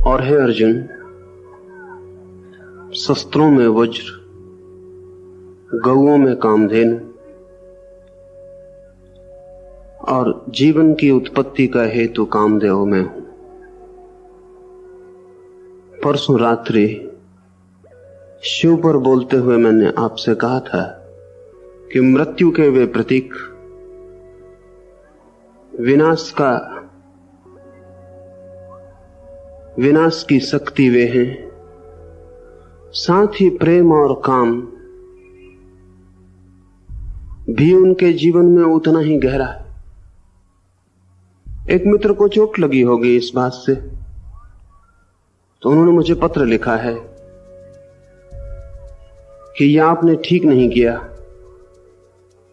और हे अर्जुन, शस्त्रों में वज्र, गौओं में कामधेनु और जीवन की उत्पत्ति का हेतु कामदेव में हूं। परसों रात्रि शिव पर बोलते हुए मैंने आपसे कहा था कि मृत्यु के वे प्रतीक, विनाश की शक्ति वे हैं, साथ ही प्रेम और काम भी उनके जीवन में उतना ही गहरा है। एक मित्र को चोट लगी होगी इस बात से, तो उन्होंने मुझे पत्र लिखा है कि यह आपने ठीक नहीं किया,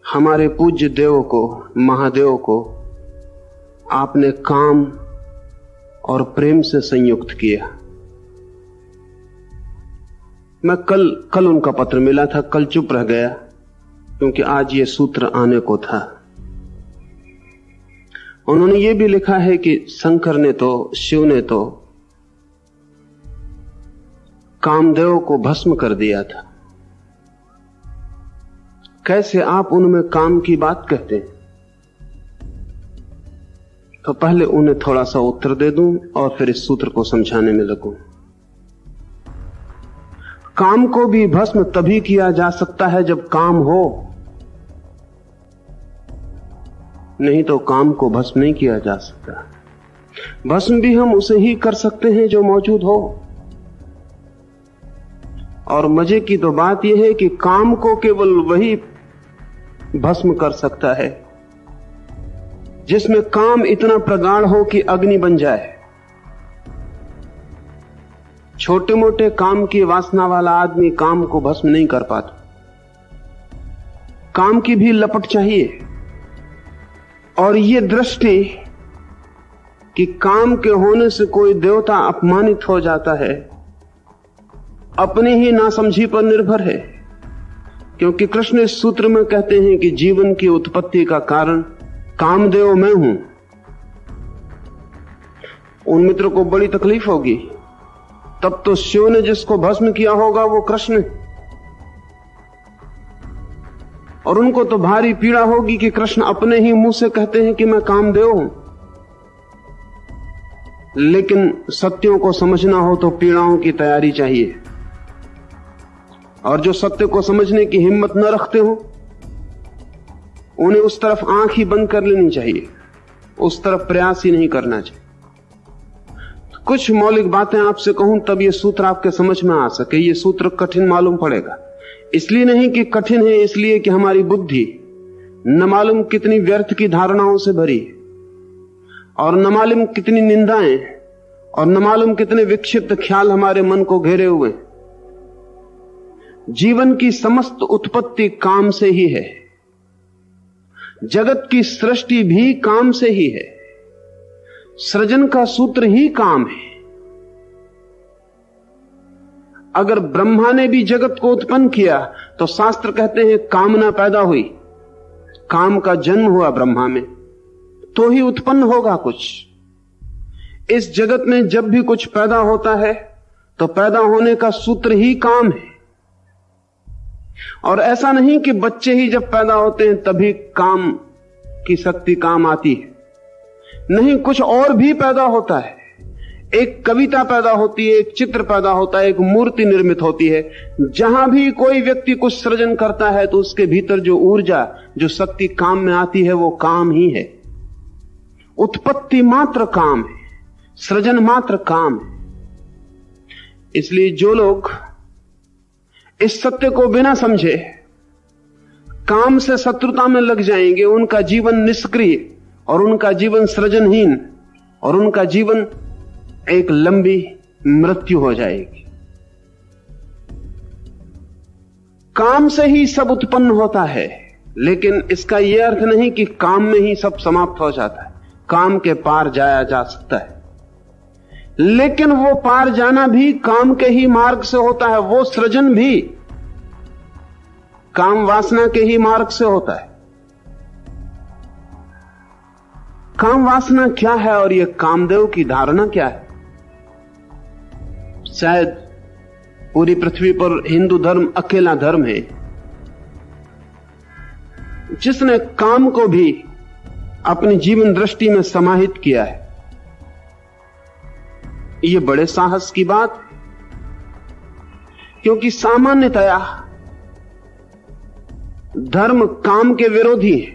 हमारे पूज्य देव को, महादेव को आपने काम और प्रेम से संयुक्त किया। मैं कल उनका पत्र मिला था, कल चुप रह गया क्योंकि आज ये सूत्र आने को था। उन्होंने ये भी लिखा है कि शंकर ने तो, शिव ने तो कामदेव को भस्म कर दिया था, कैसे आप उनमें काम की बात कहते हैं? तो पहले उन्हें थोड़ा सा उत्तर दे दूं और फिर इस सूत्र को समझाने में लगूं। काम को भी भस्म तभी किया जा सकता है जब काम हो, नहीं तो काम को भस्म नहीं किया जा सकता। भस्म भी हम उसे ही कर सकते हैं जो मौजूद हो। और मजे की तो बात यह है कि काम को केवल वही भस्म कर सकता है जिसमें काम इतना प्रगाढ़ हो कि अग्नि बन जाए। छोटे मोटे काम की वासना वाला आदमी काम को भस्म नहीं कर पाता। काम की भी लपट चाहिए। और यह दृष्टि कि काम के होने से कोई देवता अपमानित हो जाता है, अपनी ही नासमझी पर निर्भर है। क्योंकि कृष्ण इस सूत्र में कहते हैं कि जीवन की उत्पत्ति का कारण कामदेव मैं हूं। उन मित्र को बड़ी तकलीफ होगी, तब तो शिव ने जिसको भस्म किया होगा वो कृष्ण, और उनको तो भारी पीड़ा होगी कि कृष्ण अपने ही मुंह से कहते हैं कि मैं कामदेव हूं। लेकिन सत्यों को समझना हो तो पीड़ाओं की तैयारी चाहिए, और जो सत्य को समझने की हिम्मत न रखते हो उन्हें उस तरफ आंख ही बंद कर लेनी चाहिए, उस तरफ प्रयास ही नहीं करना चाहिए। कुछ मौलिक बातें आपसे कहूं तब ये सूत्र आपके समझ में आ सके। ये सूत्र कठिन मालूम पड़ेगा, इसलिए नहीं कि कठिन है, इसलिए कि हमारी बुद्धि न मालूम कितनी व्यर्थ की धारणाओं से भरी है, और न मालूम कितनी निंदाएं, और न मालूम कितने विक्षिप्त ख्याल हमारे मन को घेरे हुए। जीवन की समस्त उत्पत्ति काम से ही है, जगत की सृष्टि भी काम से ही है, सृजन का सूत्र ही काम है। अगर ब्रह्मा ने भी जगत को उत्पन्न किया तो शास्त्र कहते हैं कामना पैदा हुई, काम का जन्म हुआ ब्रह्मा में, तो ही उत्पन्न होगा कुछ। इस जगत में जब भी कुछ पैदा होता है तो पैदा होने का सूत्र ही काम है। और ऐसा नहीं कि बच्चे ही जब पैदा होते हैं तभी काम की शक्ति काम आती है, नहीं, कुछ और भी पैदा होता है। एक कविता पैदा होती है, एक चित्र पैदा होता है, एक मूर्ति निर्मित होती है। जहां भी कोई व्यक्ति कुछ सृजन करता है तो उसके भीतर जो ऊर्जा, जो शक्ति काम में आती है वो काम ही है। उत्पत्ति मात्र काम है, सृजन मात्र काम है। इसलिए जो लोग इस सत्य को बिना समझे काम से शत्रुता में लग जाएंगे, उनका जीवन निष्क्रिय और उनका जीवन सृजनहीन और उनका जीवन एक लंबी मृत्यु हो जाएगी। काम से ही सब उत्पन्न होता है, लेकिन इसका यह अर्थ नहीं कि काम में ही सब समाप्त हो जाता है। काम के पार जाया जा सकता है, लेकिन वो पार जाना भी काम के ही मार्ग से होता है। वो सृजन भी काम वासना के ही मार्ग से होता है। काम वासना क्या है और यह कामदेव की धारणा क्या है? शायद पूरी पृथ्वी पर हिंदू धर्म अकेला धर्म है जिसने काम को भी अपनी जीवन दृष्टि में समाहित किया है। यह बड़े साहस की बात, क्योंकि सामान्यतया धर्म काम के विरोधी है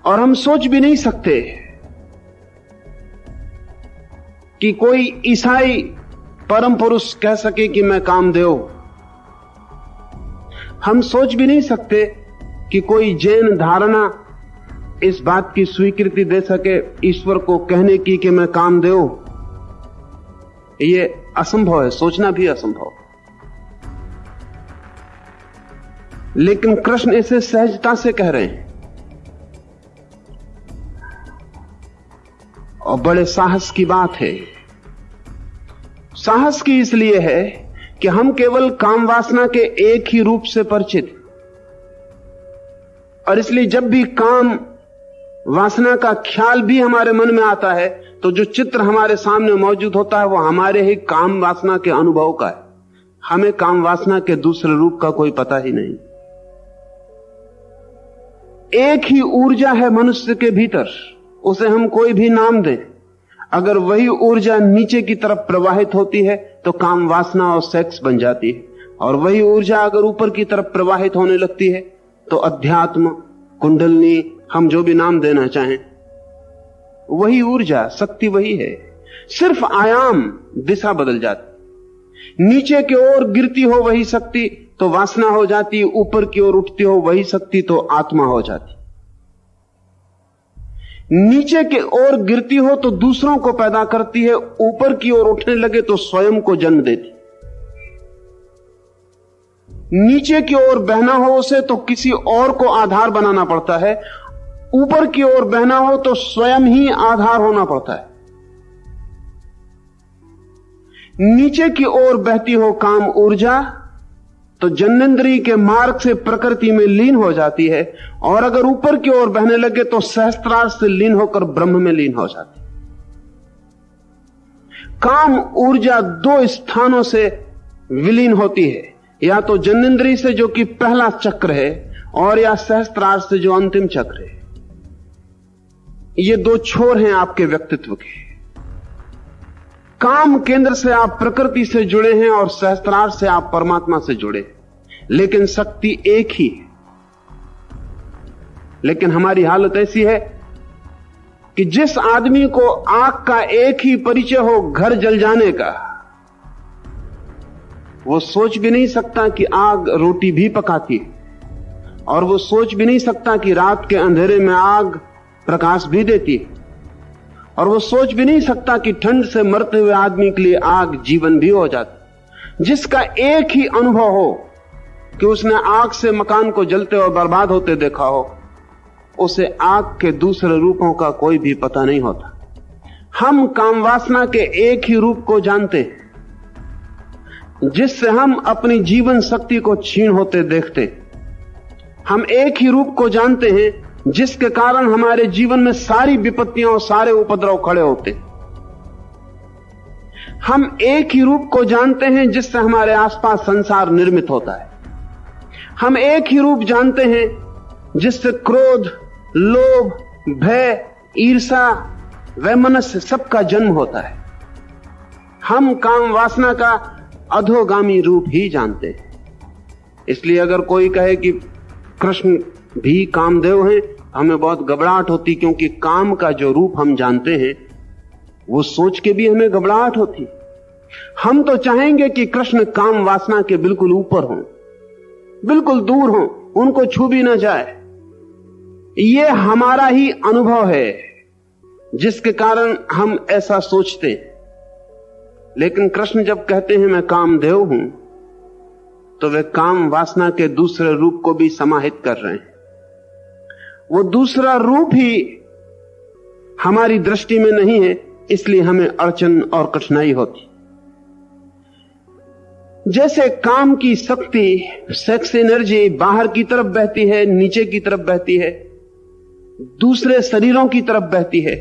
और हम सोच भी नहीं सकते कि कोई ईसाई परम पुरुष कह सके कि मैं कामदेव। हम सोच भी नहीं सकते कि कोई जैन धारणा इस बात की स्वीकृति दे सके ईश्वर को कहने की कि मैं कामदेव। यह असंभव है, सोचना भी असंभव। लेकिन कृष्ण इसे सहजता से कह रहे हैं और बड़े साहस की बात है। साहस की इसलिए है कि हम केवल काम वासना के एक ही रूप से परिचित, और इसलिए जब भी काम वासना का ख्याल भी हमारे मन में आता है तो जो चित्र हमारे सामने मौजूद होता है वो हमारे ही काम वासना के अनुभव का है। हमें काम वासना के दूसरे रूप का कोई पता ही नहीं। एक ही ऊर्जा है मनुष्य के भीतर, उसे हम कोई भी नाम दें, अगर वही ऊर्जा नीचे की तरफ प्रवाहित होती है तो काम वासना और सेक्स बन जाती है, और वही ऊर्जा अगर ऊपर की तरफ प्रवाहित होने लगती है तो अध्यात्म, कुंडलनी, हम जो भी नाम देना चाहें, वही ऊर्जा, शक्ति वही है। सिर्फ आयाम, दिशा बदल जाती। नीचे की ओर गिरती हो वही शक्ति तो वासना हो जाती, ऊपर की ओर उठती हो वही शक्ति तो आत्मा हो जाती। नीचे की ओर गिरती हो तो दूसरों को पैदा करती है, ऊपर की ओर उठने लगे तो स्वयं को जन्म देती। नीचे की ओर बहना हो उसे तो किसी और को आधार बनाना पड़ता है, ऊपर की ओर बहना हो तो स्वयं ही आधार होना पड़ता है। नीचे की ओर बहती हो काम ऊर्जा तो जन्नेंद्रिय के मार्ग से प्रकृति में लीन हो जाती है, और अगर ऊपर की ओर बहने लगे तो सहस्त्रार से लीन होकर ब्रह्म में लीन हो जाती। काम ऊर्जा दो स्थानों से विलीन होती है, या तो जन्नेंद्रिय से जो कि पहला चक्र है, और या सहस्त्रार से जो अंतिम चक्र है। ये दो छोर हैं आपके व्यक्तित्व के। काम केंद्र से आप प्रकृति से जुड़े हैं और सहस्त्रार से आप परमात्मा से जुड़े, लेकिन शक्ति एक ही है। लेकिन हमारी हालत ऐसी है कि जिस आदमी को आग का एक ही परिचय हो घर जल जाने का, वो सोच भी नहीं सकता कि आग रोटी भी पकाती है, और वो सोच भी नहीं सकता कि रात के अंधेरे में आग प्रकाश भी देती है, और वो सोच भी नहीं सकता कि ठंड से मरते हुए आदमी के लिए आग जीवन भी हो जाती। जिसका एक ही अनुभव हो कि उसने आग से मकान को जलते और बर्बाद होते देखा हो, उसे आग के दूसरे रूपों का कोई भी पता नहीं होता। हम काम वासना के एक ही रूप को जानते हैं, जिससे हम अपनी जीवन शक्ति को क्षीण होते देखते। हम एक ही रूप को जानते हैं जिसके कारण हमारे जीवन में सारी विपत्तियां और सारे उपद्रव खड़े होते। हम एक ही रूप को जानते हैं जिससे हमारे आसपास संसार निर्मित होता है। हम एक ही रूप जानते हैं जिससे क्रोध, लोभ, भय, ईर्ष्या, वैमनस्य सबका जन्म होता है। हम काम वासना का अधोगामी रूप ही जानते हैं। इसलिए अगर कोई कहे कि कृष्ण भी कामदेव हैं, हमें बहुत घबराहट होती, क्योंकि काम का जो रूप हम जानते हैं वो सोच के भी हमें घबराहट होती। हम तो चाहेंगे कि कृष्ण काम वासना के बिल्कुल ऊपर हों, बिल्कुल दूर हों, उनको छू भी ना जाए। ये हमारा ही अनुभव है जिसके कारण हम ऐसा सोचते हैं। लेकिन कृष्ण जब कहते हैं मैं कामदेव हूं, तो वे काम वासना के दूसरे रूप को भी समाहित कर रहे हैं। वो दूसरा रूप ही हमारी दृष्टि में नहीं है, इसलिए हमें अड़चन और कठिनाई होती। जैसे काम की शक्ति, सेक्स एनर्जी बाहर की तरफ बहती है, नीचे की तरफ बहती है, दूसरे शरीरों की तरफ बहती है,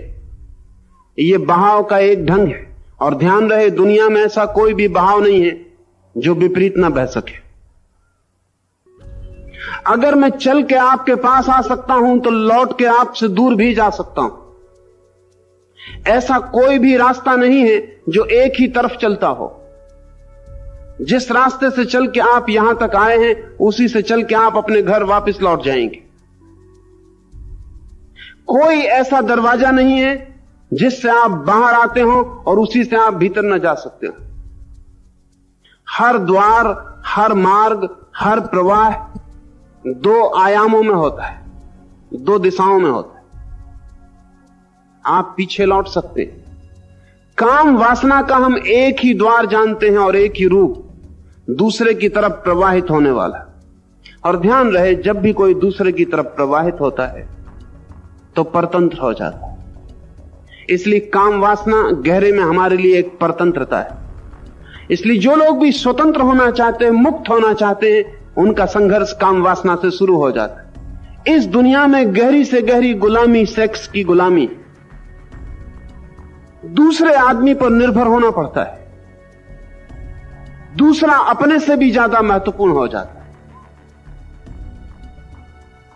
ये बहाव का एक ढंग है। और ध्यान रहे, दुनिया में ऐसा कोई भी बहाव नहीं है जो विपरीत ना बह सके। अगर मैं चल के आपके पास आ सकता हूं तो लौट के आपसे दूर भी जा सकता हूं। ऐसा कोई भी रास्ता नहीं है जो एक ही तरफ चलता हो। जिस रास्ते से चल के आप यहां तक आए हैं, उसी से चल के आप अपने घर वापस लौट जाएंगे। कोई ऐसा दरवाजा नहीं है जिससे आप बाहर आते हो और उसी से आप भीतर न जा सकते हो। हर द्वार, हर मार्ग, हर प्रवाह दो आयामों में होता है, दो दिशाओं में होता है। आप पीछे लौट सकते हैं। काम वासना का हम एक ही द्वार जानते हैं और एक ही रूप, दूसरे की तरफ प्रवाहित होने वाला। और ध्यान रहे, जब भी कोई दूसरे की तरफ प्रवाहित होता है तो परतंत्र हो जाता है। इसलिए काम वासना गहरे में हमारे लिए एक परतंत्रता है। इसलिए जो लोग भी स्वतंत्र होना चाहते हैं, मुक्त होना चाहते हैं, उनका संघर्ष काम वासना से शुरू हो जाता है। इस दुनिया में गहरी से गहरी गुलामी सेक्स की गुलामी, दूसरे आदमी पर निर्भर होना पड़ता है। दूसरा अपने से भी ज्यादा महत्वपूर्ण हो जाता है।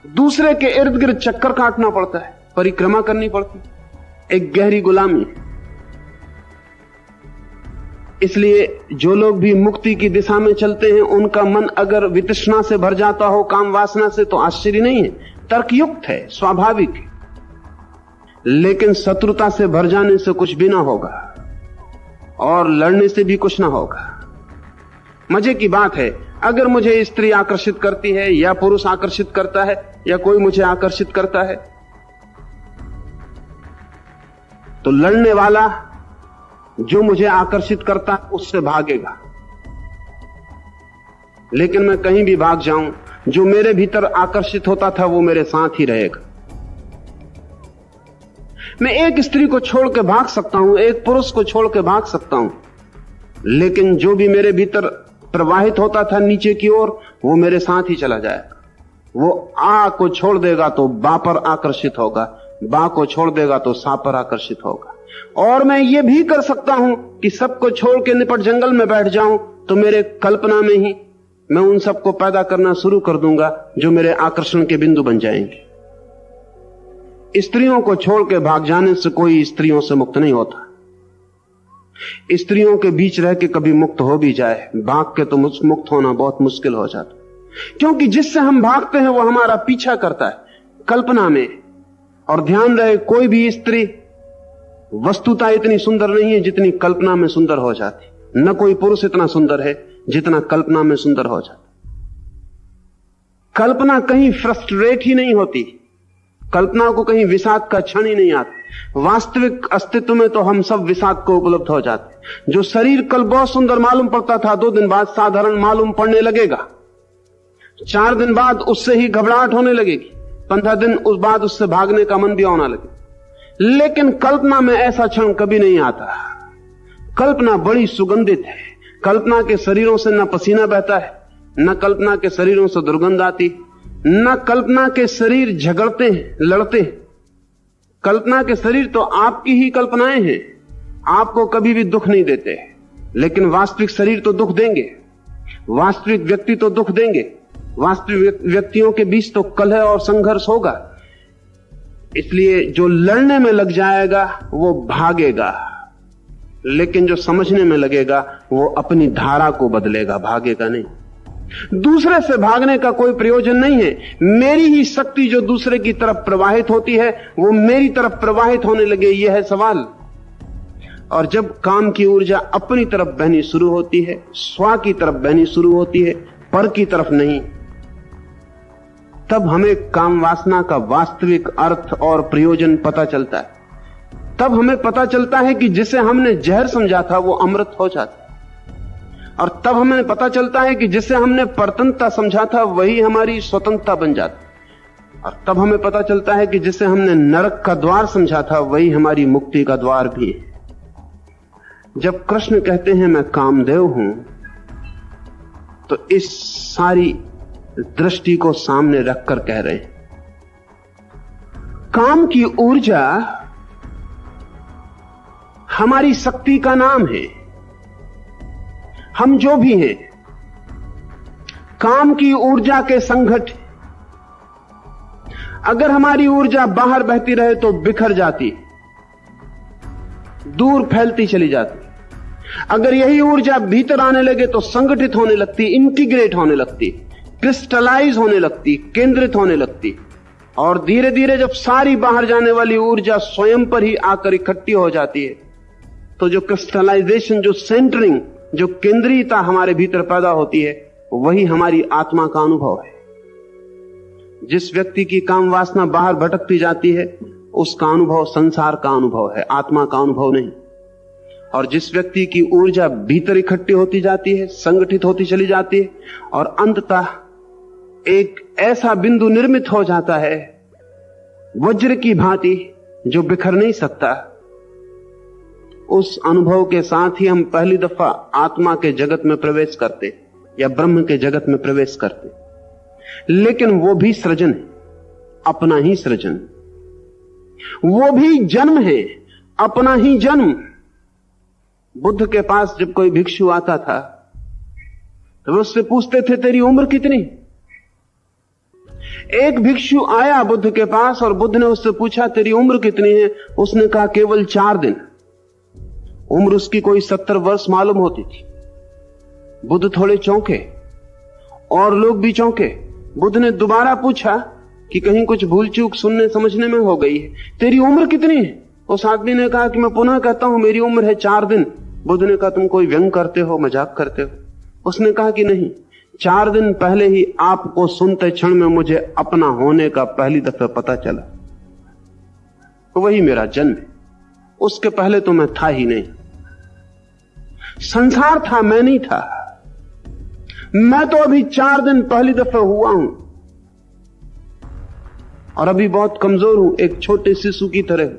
दूसरे के इर्द गिर्द चक्कर काटना पड़ता है, परिक्रमा करनी पड़ती है, एक गहरी गुलामी। इसलिए जो लोग भी मुक्ति की दिशा में चलते हैं, उनका मन अगर वितृष्णा से भर जाता हो, काम वासना से, तो आश्चर्य नहीं है, तर्कयुक्त है, स्वाभाविक है। लेकिन शत्रुता से भर जाने से कुछ भी ना होगा और लड़ने से भी कुछ ना होगा। मजे की बात है, अगर मुझे स्त्री आकर्षित करती है या पुरुष आकर्षित करता है या कोई मुझे आकर्षित करता है, तो लड़ने वाला जो मुझे आकर्षित करता है उससे भागेगा। लेकिन मैं कहीं भी भाग जाऊं, जो मेरे भीतर आकर्षित होता था वो मेरे साथ ही रहेगा। मैं एक स्त्री को छोड़ के भाग सकता हूं, एक पुरुष को छोड़ के भाग सकता हूं, लेकिन जो भी मेरे भीतर प्रवाहित होता था नीचे की ओर, वो मेरे साथ ही चला जाएगा। वो आ को छोड़ देगा तो बा पर आकर्षित होगा, बा को छोड़ देगा तो सा पर आकर्षित होगा। और मैं ये भी कर सकता हूं कि सबको छोड़ के निपट जंगल में बैठ जाऊं, तो मेरे कल्पना में ही मैं उन सबको पैदा करना शुरू कर दूंगा जो मेरे आकर्षण के बिंदु बन जाएंगे। स्त्रियों को छोड़ के भाग जाने से कोई स्त्रियों से मुक्त नहीं होता। स्त्रियों के बीच रह के कभी मुक्त हो भी जाए, भाग के तो मुक्त होना बहुत मुश्किल हो जाता, क्योंकि जिससे हम भागते हैं वो हमारा पीछा करता है कल्पना में। और ध्यान रहे, कोई भी स्त्री वस्तुतः इतनी सुंदर नहीं है जितनी कल्पना में सुंदर हो जाती। न कोई पुरुष इतना सुंदर है जितना कल्पना में सुंदर हो जाता। कल्पना कहीं फ्रस्ट्रेट ही नहीं होती, कल्पना को कहीं विषाद का क्षण ही नहीं आता। वास्तविक अस्तित्व में तो हम सब विषाद को उपलब्ध हो जाते। जो शरीर कल बहुत सुंदर मालूम पड़ता था, 2 दिन बाद साधारण मालूम पड़ने लगेगा। 4 दिन बाद उससे ही घबराहट होने लगेगी, 15 दिन उस बाद उससे भागने का मन भी होने लगे। लेकिन कल्पना में ऐसा क्षण कभी नहीं आता। कल्पना बड़ी सुगंधित है। कल्पना के शरीरों से न पसीना बहता है, न कल्पना के शरीरों से दुर्गंध आती, न कल्पना के शरीर झगड़ते हैं, लड़ते हैं। कल्पना के शरीर तो आपकी ही कल्पनाएं हैं, आपको कभी भी दुख नहीं देते। लेकिन वास्तविक शरीर तो दुख देंगे, वास्तविक व्यक्ति तो दुख देंगे। वास्तविक व्यक्तियों के बीच तो कलह और संघर्ष होगा। इसलिए जो लड़ने में लग जाएगा वो भागेगा, लेकिन जो समझने में लगेगा वो अपनी धारा को बदलेगा, भागेगा नहीं। दूसरे से भागने का कोई प्रयोजन नहीं है। मेरी ही शक्ति जो दूसरे की तरफ प्रवाहित होती है वो मेरी तरफ प्रवाहित होने लगे, यह है सवाल। और जब काम की ऊर्जा अपनी तरफ बहनी शुरू होती है, स्व की तरफ बहनी शुरू होती है, पर की तरफ नहीं, तब हमें काम वासना का वास्तविक अर्थ और प्रयोजन पता चलता है। तब हमें पता चलता है कि जिसे हमने जहर समझा था वो अमृत हो जाता है। और तब हमें पता चलता है कि जिसे हमने परतंत्रता समझा था वही हमारी स्वतंत्रता बन जाती। और तब हमें पता चलता है कि जिसे हमने नरक का द्वार समझा था वही हमारी मुक्ति का द्वार भी है। जब कृष्ण कहते हैं मैं कामदेव हूं, तो इस सारी दृष्टि को सामने रखकर कह रहे हैं। काम की ऊर्जा हमारी शक्ति का नाम है। हम जो भी हैं काम की ऊर्जा के संघट। अगर हमारी ऊर्जा बाहर बहती रहे तो बिखर जाती, दूर फैलती चली जाती। अगर यही ऊर्जा भीतर आने लगे तो संगठित होने लगती, इंटीग्रेट होने लगती, क्रिस्टलाइज होने लगती, केंद्रित होने लगती। और धीरे धीरे जब सारी बाहर जाने वाली ऊर्जा स्वयं पर ही आकर इकट्ठी हो जाती है तो जो क्रिस्टलाइजेशन, जो सेंटरिंग, जो केंद्रीयता हमारे भीतर पैदा होती है, वही हमारी आत्मा का अनुभव है। जिस व्यक्ति की काम वासना बाहर भटकती जाती है उसका अनुभव संसार का अनुभव है, आत्मा का अनुभव नहीं। और जिस व्यक्ति की ऊर्जा भीतर इकट्ठी होती जाती है, संगठित होती चली जाती है और अंततः एक ऐसा बिंदु निर्मित हो जाता है वज्र की भांति जो बिखर नहीं सकता, उस अनुभव के साथ ही हम पहली दफा आत्मा के जगत में प्रवेश करते या ब्रह्म के जगत में प्रवेश करते। लेकिन वो भी सृजन है, अपना ही सृजन। वो भी जन्म है, अपना ही जन्म। बुद्ध के पास जब कोई भिक्षु आता था तो वो उससे पूछते थे तेरी उम्र कितनी। एक भिक्षु आया बुद्ध के पास और बुद्ध ने उससे पूछा तेरी उम्र कितनी है। उसने कहा केवल 4 दिन। उम्र उसकी कोई 70 वर्ष मालूम होती थी। बुद्ध थोड़े चौंके और लोग भी चौंके। बुद्ध ने दोबारा पूछा कि कहीं कुछ भूल चूक सुनने समझने में हो गई है, तेरी उम्र कितनी है। उस आदमी ने कहा कि मैं पुनः कहता हूं मेरी उम्र है 4 दिन। बुद्ध ने कहा तुम कोई व्यंग करते हो, मजाक करते हो। उसने कहा कि नहीं, 4 दिन पहले ही आपको सुनते क्षण में मुझे अपना होने का पहली दफे पता चला। तो वही मेरा जन्म है, उसके पहले तो मैं था ही नहीं। संसार था, मैं नहीं था। मैं तो अभी 4 दिन पहली दफे हुआ हूं और अभी बहुत कमजोर हूं, एक छोटे शिशु की तरह।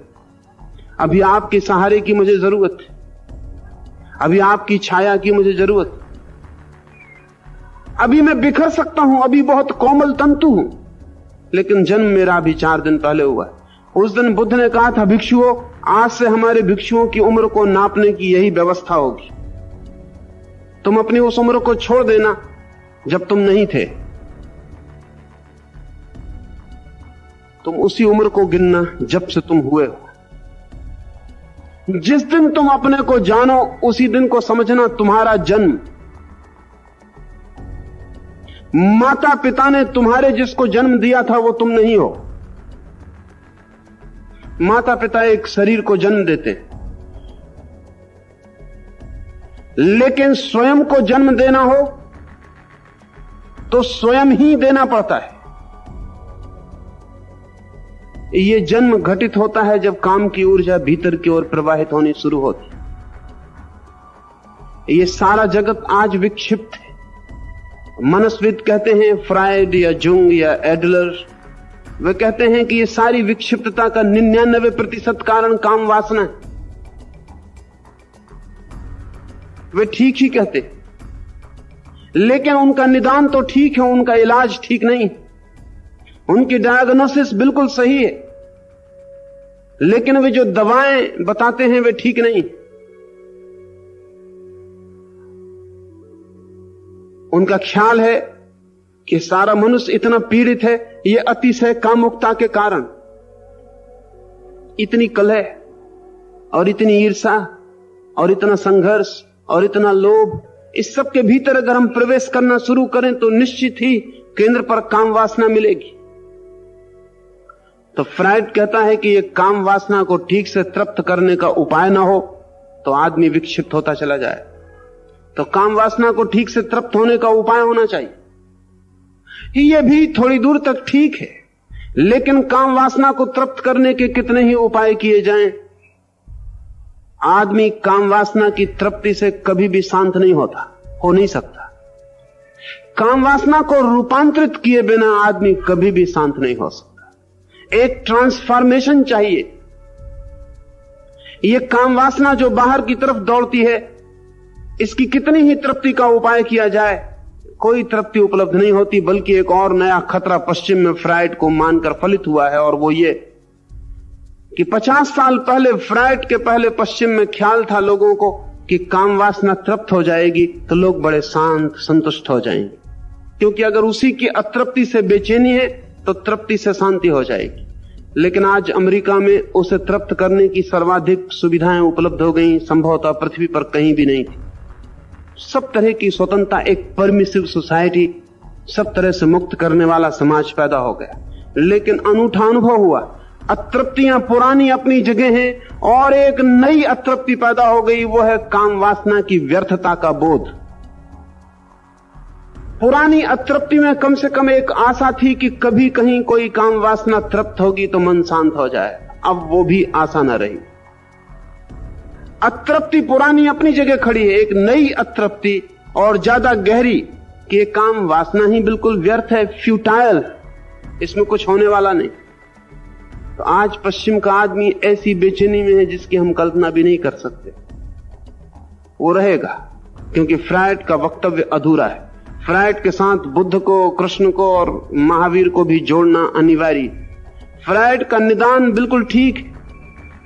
अभी आपके सहारे की मुझे जरूरत है, अभी आपकी छाया की मुझे जरूरत है। अभी मैं बिखर सकता हूं, अभी बहुत कोमल तंतु हूं, लेकिन जन्म मेरा अभी 4 दिन पहले हुआ है। उस दिन बुद्ध ने कहा था भिक्षुओं, आज से हमारे भिक्षुओं की उम्र को नापने की यही व्यवस्था होगी। तुम अपनी उस उम्र को छोड़ देना जब तुम नहीं थे, तुम उसी उम्र को गिनना जब से तुम हुए हो। जिस दिन तुम अपने को जानो उसी दिन को समझना तुम्हारा जन्म। माता पिता ने तुम्हारे जिसको जन्म दिया था वो तुम नहीं हो। माता पिता एक शरीर को जन्म देते, लेकिन स्वयं को जन्म देना हो तो स्वयं ही देना पड़ता है। ये जन्म घटित होता है जब काम की ऊर्जा भीतर की ओर प्रवाहित होनी शुरू होती। ये सारा जगत आज विक्षिप्त है। मनस्विद कहते हैं, फ्रायड या जुंग या एडलर, वे कहते हैं कि ये सारी विक्षिप्तता का 99% कारण काम वासना है। वे ठीक ही कहते, लेकिन उनका निदान तो ठीक है, उनका इलाज ठीक नहीं। उनकी डायग्नोसिस बिल्कुल सही है, लेकिन वे जो दवाएं बताते हैं वे ठीक नहीं। उनका ख्याल है कि सारा मनुष्य इतना पीड़ित है ये अतिशय कामुकता के कारण। इतनी कलह और इतनी ईर्षा और इतना संघर्ष और इतना लोभ, इस सब के भीतर अगर हम प्रवेश करना शुरू करें तो निश्चित ही केंद्र पर काम वासना मिलेगी। तो फ्रायड कहता है कि ये काम वासना को ठीक से तृप्त करने का उपाय ना हो तो आदमी विक्षिप्त होता चला जाए। तो काम वासना को ठीक से तृप्त होने का उपाय होना चाहिए। ये भी थोड़ी दूर तक ठीक है, लेकिन काम वासना को तृप्त करने के कितने ही उपाय किए जाएं, आदमी काम वासना की तृप्ति से कभी भी शांत नहीं होता, हो नहीं सकता। काम वासना को रूपांतरित किए बिना आदमी कभी भी शांत नहीं हो सकता। एक ट्रांसफॉर्मेशन चाहिए। यह काम वासना जो बाहर की तरफ दौड़ती है, इसकी कितनी ही तृप्ति का उपाय किया जाए, कोई तृप्ति उपलब्ध नहीं होती, बल्कि एक और नया खतरा पश्चिम में फ्रायड को मानकर फलित हुआ है, और वो ये कि 50 साल पहले फ्राइड के पहले पश्चिम में ख्याल था लोगों को कि काम वासना तृप्त हो जाएगी तो लोग बड़े शांत संतुष्ट हो जाएंगे, क्योंकि अगर उसी की अतृप्ति से बेचैनी है तो तृप्ति से शांति हो जाएगी। लेकिन आज अमेरिका में उसे तृप्त करने की सर्वाधिक सुविधाएं उपलब्ध हो गई, संभवतः पृथ्वी पर कहीं भी नहीं थी। सब तरह की स्वतंत्रता, एक परमिसिव सोसाइटी, सब तरह से मुक्त करने वाला समाज पैदा हो गया। लेकिन अनूठा अनुभव हुआ, अतृप्तियां पुरानी अपनी जगह हैं और एक नई अतृप्ति पैदा हो गई, वो है काम वासना की व्यर्थता का बोध। पुरानी अतृप्ति में कम से कम एक आशा थी कि कभी कहीं कोई काम वासना तृप्त होगी तो मन शांत हो जाए, अब वो भी आशा न रही। अतृप्ति पुरानी अपनी जगह खड़ी है, एक नई अतृप्ति और ज्यादा गहरी कि काम वासना ही बिल्कुल व्यर्थ है, फ्यूटाइल, इसमें कुछ होने वाला नहीं। तो आज पश्चिम का आदमी ऐसी बेचैनी में है जिसकी हम कल्पना भी नहीं कर सकते। वो रहेगा क्योंकि फ्राइड का वक्तव्य अधूरा है। फ्राइड के साथ बुद्ध को, कृष्ण को और महावीर को भी जोड़ना अनिवार्य। फ्राइड का निदान बिल्कुल ठीक है,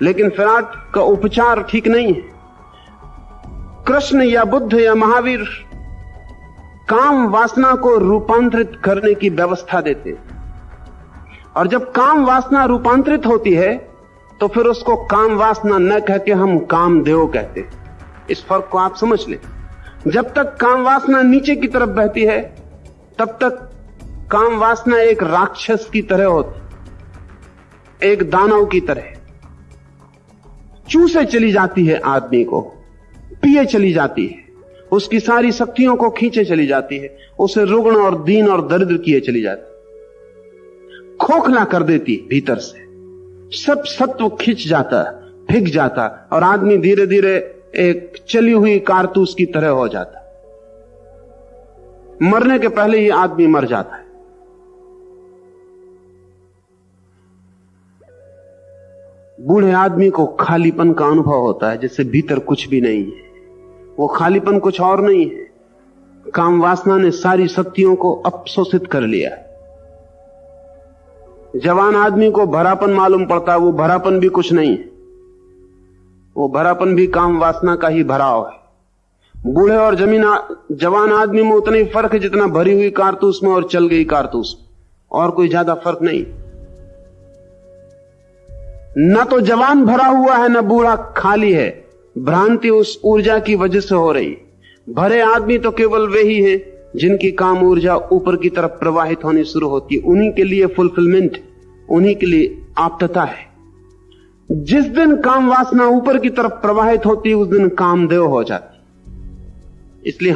लेकिन फ्राइड का उपचार ठीक नहीं है। कृष्ण या बुद्ध या महावीर काम वासना को रूपांतरित करने की व्यवस्था देते हैं, और जब काम वासना रूपांतरित होती है तो फिर उसको काम वासना न कह के हम कामदेव कहते हैं। इस फर्क को आप समझ लें। जब तक काम वासना नीचे की तरफ बहती है तब तक काम वासना एक राक्षस की तरह होती, एक दानव की तरह चूसे चली जाती है, आदमी को पिए चली जाती है, उसकी सारी शक्तियों को खींचे चली जाती है, उसे रुग्ण और दीन और दरिद्र किए चली जाती, खोखला कर देती भीतर से, सब सत्व खिंच जाता, फिक जाता और आदमी धीरे धीरे एक चली हुई कारतूस की तरह हो जाता। मरने के पहले ही आदमी मर जाता है। बूढ़े आदमी को खालीपन का अनुभव होता है, जैसे भीतर कुछ भी नहीं है। वो खालीपन कुछ और नहीं है, काम वासना ने सारी शक्तियों को अपशोषित कर लिया है। जवान आदमी को भरापन मालूम पड़ता है, वो भरापन भी कुछ नहीं है, वो भरापन भी काम वासना का ही भराव है। बूढ़े और जवान आदमी में उतना ही फर्क है जितना भरी हुई कारतूस में और चल गई कारतूस में, और कोई ज्यादा फर्क नहीं। न तो जवान भरा हुआ है न बूढ़ा खाली है, भ्रांति उस ऊर्जा की वजह से हो रही। भरे आदमी तो केवल वे ही हैं जिनकी काम ऊर्जा ऊपर की तरफ प्रवाहित होनी शुरू होती है, उन्हीं के लिए फुलफिलमेंट, उन्हीं के लिए आप्तता है। जिस दिन काम वासना ऊपर की तरफ प्रवाहित होती है उस दिन कामदेव हो जाती। इसलिए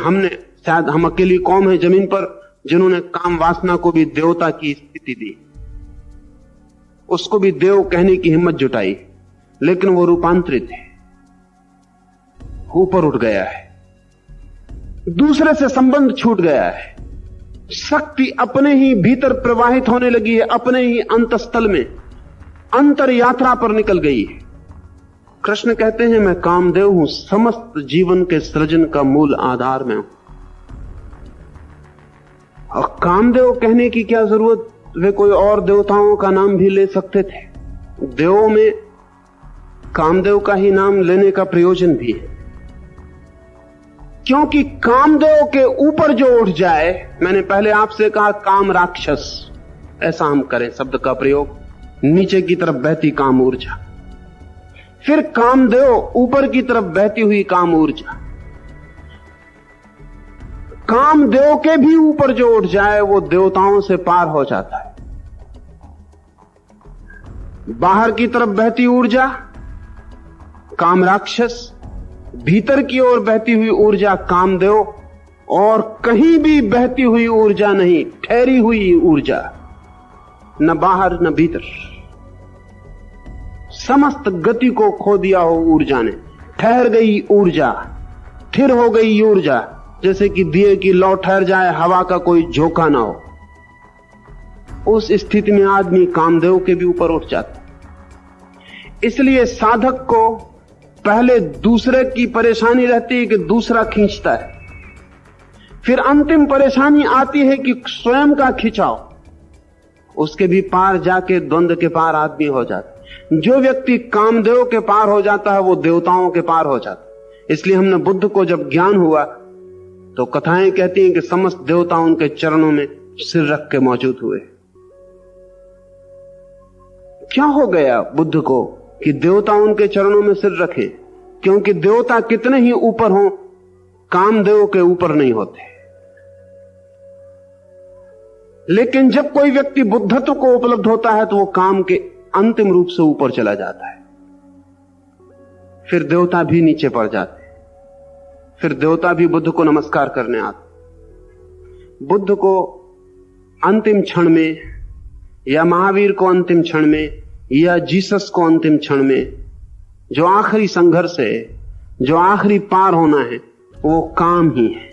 शायद हम अकेली कौम है जमीन पर जिन्होंने काम वासना को भी देवता की स्थिति दी, उसको भी देव कहने की हिम्मत जुटाई, लेकिन वो रूपांतरित है, ऊपर उठ गया है, दूसरे से संबंध छूट गया है, शक्ति अपने ही भीतर प्रवाहित होने लगी है, अपने ही अंतस्थल में अंतर यात्रा पर निकल गई है। कृष्ण कहते हैं मैं कामदेव हूं, समस्त जीवन के सृजन का मूल आधार में हूं। और कामदेव कहने की क्या जरूरत, वे कोई और देवताओं का नाम भी ले सकते थे। देवों में कामदेव का ही नाम लेने का प्रयोजन भी है, क्योंकि कामदेव के ऊपर जो उठ जाए, मैंने पहले आपसे कहा काम राक्षस, ऐसा हम करें शब्द का प्रयोग, नीचे की तरफ बहती काम ऊर्जा, फिर कामदेव ऊपर की तरफ बहती हुई काम ऊर्जा। कामदेव के भी ऊपर जो उठ जाए वो देवताओं से पार हो जाता है। बाहर की तरफ बहती ऊर्जा काम राक्षस, भीतर की ओर बहती हुई ऊर्जा कामदेव, और कहीं भी बहती हुई ऊर्जा नहीं, ठहरी हुई ऊर्जा, न बाहर न भीतर, समस्त गति को खो दिया हो ऊर्जा ने, ठहर गई ऊर्जा, स्थिर हो गई ऊर्जा, जैसे कि दिए की लौ ठहर जाए, हवा का कोई झोंका ना हो। उस स्थिति में आदमी कामदेव के भी ऊपर उठ जाता। इसलिए साधक को पहले दूसरे की परेशानी रहती है कि दूसरा खींचता है, फिर अंतिम परेशानी आती है कि स्वयं का खिंचाव, उसके भी पार जाके द्वंद्व के पार आदमी हो जाता है। जो व्यक्ति कामदेव के पार हो जाता है वो देवताओं के पार हो जाता है। इसलिए हमने बुद्ध को जब ज्ञान हुआ तो कथाएं कहती हैं कि समस्त देवता उनके चरणों में सिर रख के मौजूद हुए। क्या हो गया बुद्ध को कि देवता उनके चरणों में सिर रखे? क्योंकि देवता कितने ही ऊपर हों, कामदेव के ऊपर नहीं होते। लेकिन जब कोई व्यक्ति बुद्धत्व को उपलब्ध होता है तो वो काम के अंतिम रूप से ऊपर चला जाता है। फिर देवता भी नीचे पड़ जाते हैं, फिर देवता भी बुद्ध को नमस्कार करने आते। बुद्ध को अंतिम क्षण में, या महावीर को अंतिम क्षण में, या जीसस को अंतिम क्षण में, जो आखिरी संघर्ष है, जो आखिरी पार होना है, वो काम ही है।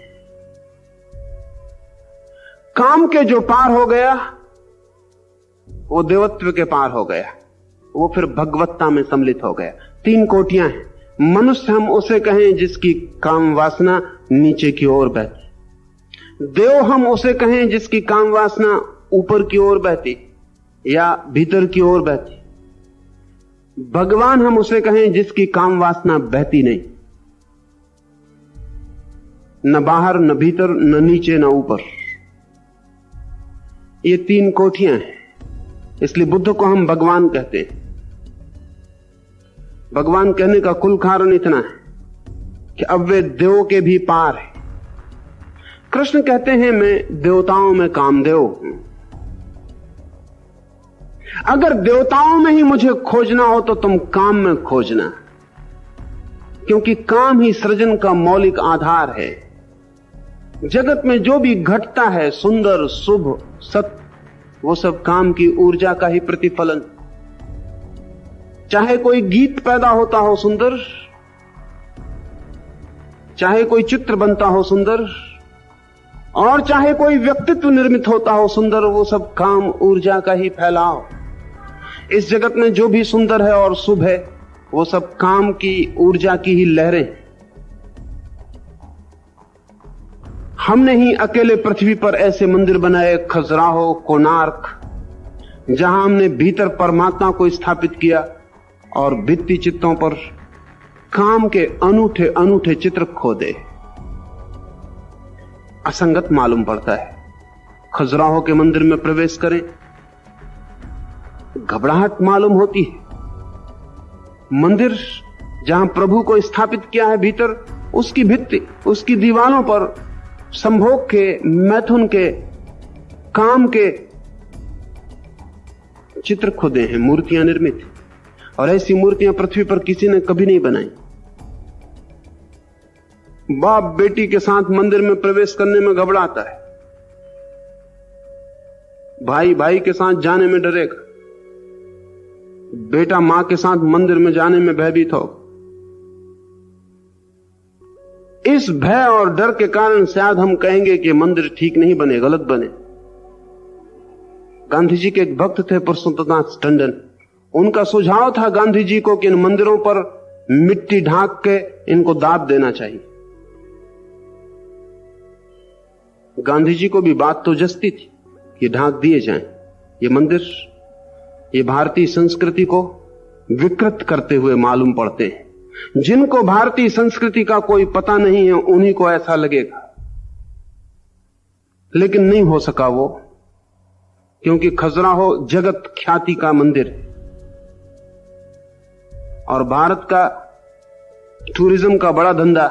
काम के जो पार हो गया वो देवत्व के पार हो गया, वो फिर भगवत्ता में सम्मिलित हो गया। 3 कोटियां हैं। मनुष्य हम उसे कहें जिसकी काम वासना नीचे की ओर बहती, देव हम उसे कहें जिसकी काम वासना ऊपर की ओर बहती या भीतर की ओर बहती, भगवान हम उसे कहें जिसकी काम वासना बहती नहीं, न बाहर न भीतर न नीचे न ऊपर। ये 3 कोठियां हैं। इसलिए बुद्ध को हम भगवान कहते हैं। भगवान कहने का कुल कारण इतना है कि अब वे देवों के भी पार है। कृष्ण कहते हैं मैं देवताओं में कामदेव हूं। अगर देवताओं में ही मुझे खोजना हो तो तुम काम में खोजना, क्योंकि काम ही सृजन का मौलिक आधार है। जगत में जो भी घटता है सुंदर शुभ सत्य, वो सब काम की ऊर्जा का ही प्रतिफलन। चाहे कोई गीत पैदा होता हो सुंदर, चाहे कोई चित्र बनता हो सुंदर, और चाहे कोई व्यक्तित्व निर्मित होता हो सुंदर, वो सब काम ऊर्जा का ही फैलाव। इस जगत में जो भी सुंदर है और शुभ है वो सब काम की ऊर्जा की ही लहरें। हमने ही अकेले पृथ्वी पर ऐसे मंदिर बनाए, खजुराहो, कोणार्क, जहां हमने भीतर परमात्मा को स्थापित किया और भित्ति चित्रों पर काम के अनूठे अनूठे चित्र खोदे। असंगत मालूम पड़ता है। खजुराहो के मंदिर में प्रवेश करें, घबराहट मालूम होती है। मंदिर जहां प्रभु को स्थापित किया है भीतर, उसकी भित्ति, उसकी दीवारों पर संभोग के, मैथुन के, काम के चित्र खुदे हैं, मूर्तियां निर्मित। और ऐसी मूर्तियां पृथ्वी पर किसी ने कभी नहीं बनाई। बाप बेटी के साथ मंदिर में प्रवेश करने में घबराता है, भाई भाई के साथ जाने में डरेगा, बेटा मां के साथ मंदिर में जाने में भयभीत हो। इस भय और डर के कारण शायद हम कहेंगे कि मंदिर ठीक नहीं बने, गलत बने। गांधी जी के एक भक्त थे पुरुषोत्तमदास टंडन, उनका सुझाव था गांधी जी को कि इन मंदिरों पर मिट्टी ढांक के इनको दाब देना चाहिए। गांधी जी को भी बात तो जस्ती थी कि ढांक दिए जाएं। ये मंदिर ये भारतीय संस्कृति को विकृत करते हुए मालूम पड़ते हैं। जिनको भारतीय संस्कृति का कोई पता नहीं है उन्हीं को ऐसा लगेगा, लेकिन नहीं हो सका वो, क्योंकि खजुराहो जगत ख्याति का मंदिर है और भारत का टूरिज्म का बड़ा धंधा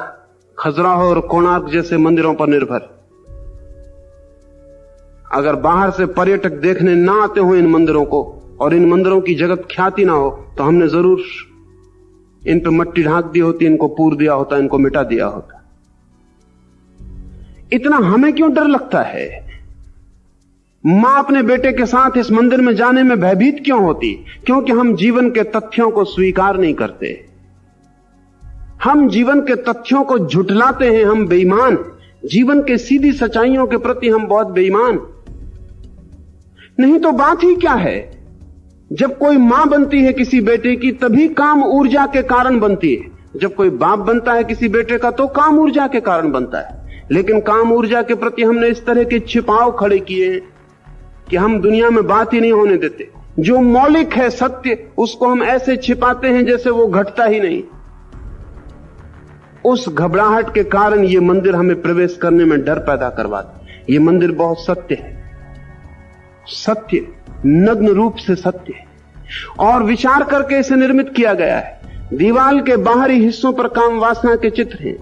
खजुराहो और कोणार्क जैसे मंदिरों पर निर्भर है। अगर बाहर से पर्यटक देखने ना आते हो इन मंदिरों को और इन मंदिरों की जगत ख्याति ना हो, तो हमने जरूर इन पे मट्टी ढांक दी होती, इनको पूर दिया होता, इनको मिटा दिया होता। इतना हमें क्यों डर लगता है? मां अपने बेटे के साथ इस मंदिर में जाने में भयभीत क्यों होती? क्योंकि हम जीवन के तथ्यों को स्वीकार नहीं करते। हम जीवन के तथ्यों को झुठलाते हैं, हम बेईमान। जीवन के सीधी सच्चाइयों के प्रति हम बहुत बेईमान। नहीं तो बात ही क्या है? जब कोई मां बनती है किसी बेटे की तभी काम ऊर्जा के कारण बनती है। जब कोई बाप बनता है किसी बेटे का तो काम ऊर्जा के कारण बनता है। लेकिन काम ऊर्जा के प्रति हमने इस तरह के छिपाव खड़े किए हैं कि हम दुनिया में बात ही नहीं होने देते। जो मौलिक है सत्य, उसको हम ऐसे छिपाते हैं जैसे वो घटता ही नहीं। उस घबराहट के कारण ये मंदिर हमें प्रवेश करने में डर पैदा करवाता है। ये मंदिर बहुत सत्य है, सत्य, नग्न रूप से सत्य है, और विचार करके इसे निर्मित किया गया है। दीवाल के बाहरी हिस्सों पर काम वासना के चित्र हैं,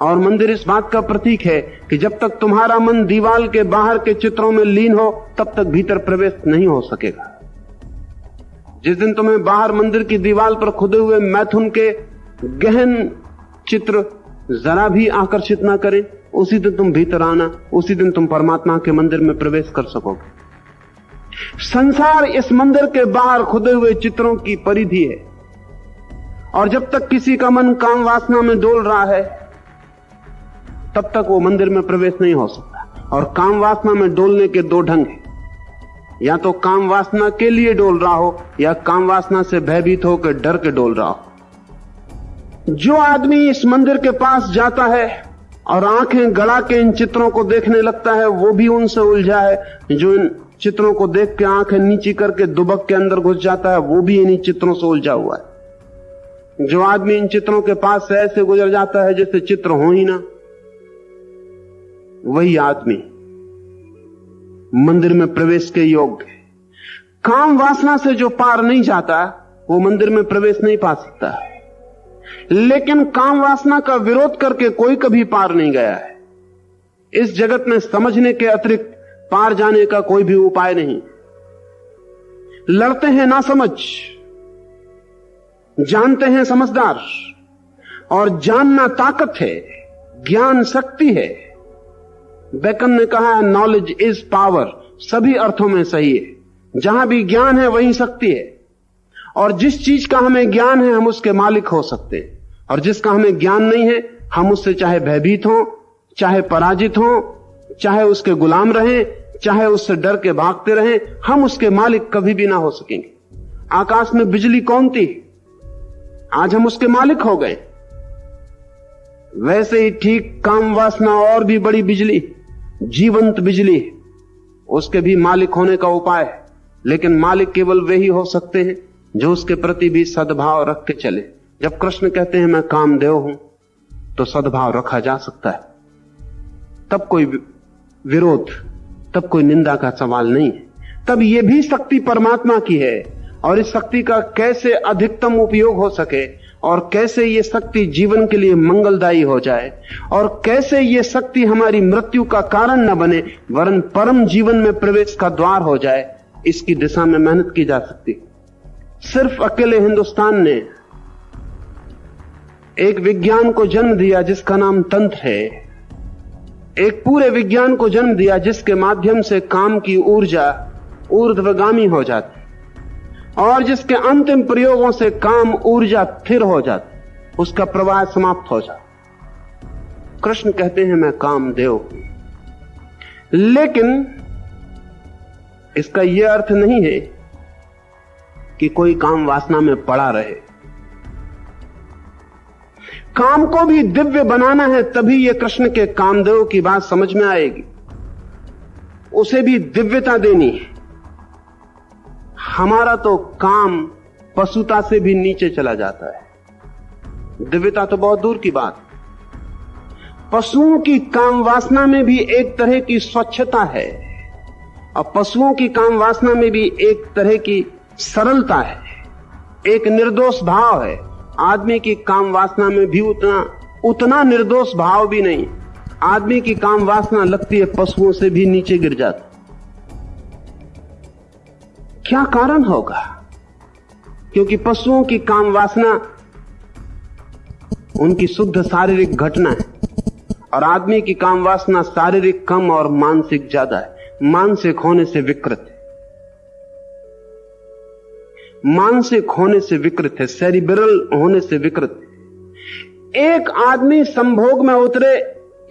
और मंदिर इस बात का प्रतीक है कि जब तक तुम्हारा मन दीवाल के बाहर के चित्रों में लीन हो, तब तक भीतर प्रवेश नहीं हो सकेगा। जिस दिन तुम्हें बाहर मंदिर की दीवार पर खुदे हुए मैथुन के गहन चित्र जरा भी आकर्षित ना करें, उसी दिन तुम भीतर आना, उसी दिन तुम परमात्मा के मंदिर में प्रवेश कर सकोगे। संसार इस मंदिर के बाहर खुदे हुए चित्रों की परिधि है, और जब तक किसी का मन काम वासना में डोल रहा है, तब तक वो मंदिर में प्रवेश नहीं हो सकता। और काम वासना में डोलने के दो ढंग हैं, या तो काम वासना के लिए डोल रहा हो, या काम वासना से भयभीत होकर डर के डोल रहा हो। जो आदमी इस मंदिर के पास जाता है और आंखें गड़ा के इन चित्रों को देखने लगता है, वो भी उनसे उलझा है। जो इन चित्रों को देख के आंखें नीची करके दुबक के अंदर घुस जाता है, वो भी इन्हीं चित्रों से उलझा हुआ है। जो आदमी इन चित्रों के पास से ऐसे गुजर जाता है जैसे चित्र हो ही ना, वही आदमी मंदिर में प्रवेश के योग्य है। काम वासना से जो पार नहीं जाता, वो मंदिर में प्रवेश नहीं पा सकता। लेकिन काम वासना का विरोध करके कोई कभी पार नहीं गया है। इस जगत में समझने के अतिरिक्त पार जाने का कोई भी उपाय नहीं। लड़ते हैं ना समझ, जानते हैं समझदार, और जानना ताकत है, ज्ञान शक्ति है। बेकन ने कहा है, नॉलेज इज पावर। सभी अर्थों में सही है। जहां भी ज्ञान है वहीं शक्ति है, और जिस चीज का हमें ज्ञान है हम उसके मालिक हो सकते हैं, और जिसका हमें ज्ञान नहीं है हम उससे चाहे भयभीत हो, चाहे पराजित हो, चाहे उसके गुलाम रहें, चाहे उससे डर के भागते रहें, हम उसके मालिक कभी भी ना हो सकेंगे। आकाश में बिजली कौन थी? आज हम उसके मालिक हो गए। वैसे ही ठीक काम वासना और भी बड़ी बिजली, जीवंत बिजली, उसके भी मालिक होने का उपाय है। लेकिन मालिक केवल वे ही हो सकते हैं जो उसके प्रति भी सद्भाव रख के चले। जब कृष्ण कहते हैं मैं कामदेव हूं, तो सद्भाव रखा जा सकता है। तब कोई विरोध, तब कोई निंदा का सवाल नहीं है। तब यह भी शक्ति परमात्मा की है, और इस शक्ति का कैसे अधिकतम उपयोग हो सके, और कैसे ये शक्ति जीवन के लिए मंगलदायी हो जाए, और कैसे ये शक्ति हमारी मृत्यु का कारण न बने, वरन परम जीवन में प्रवेश का द्वार हो जाए, इसकी दिशा में मेहनत की जा सकती। सिर्फ अकेले हिंदुस्तान ने एक विज्ञान को जन्म दिया जिसका नाम तंत्र है। एक पूरे विज्ञान को जन्म दिया जिसके माध्यम से काम की ऊर्जा ऊर्ध्वगामी हो जाती, और जिसके अंतिम प्रयोगों से काम ऊर्जा स्थिर हो जाती, उसका प्रवाह समाप्त हो जाता। कृष्ण कहते हैं मैं कामदेव हूं। लेकिन इसका यह अर्थ नहीं है कि कोई काम वासना में पड़ा रहे। काम को भी दिव्य बनाना है, तभी यह कृष्ण के कामदेव की बात समझ में आएगी। उसे भी दिव्यता देनी है। हमारा तो काम पशुता से भी नीचे चला जाता है। दिव्यता तो बहुत दूर की बात। पशुओं की काम वासना में भी एक तरह की स्वच्छता है, और पशुओं की काम वासना में भी एक तरह की सरलता है, एक निर्दोष भाव है। आदमी की काम वासना में भी उतना निर्दोष भाव भी नहीं। आदमी की काम वासना लगती है पशुओं से भी नीचे गिर जाती। क्या कारण होगा? क्योंकि पशुओं की काम वासना उनकी शुद्ध शारीरिक घटना है, और आदमी की काम वासना शारीरिक कम और मानसिक ज्यादा है। मानसिक होने से विकृत है, मानसिक होने से विकृत है, सेरिब्रल होने से विकृत है। एक आदमी संभोग में उतरे,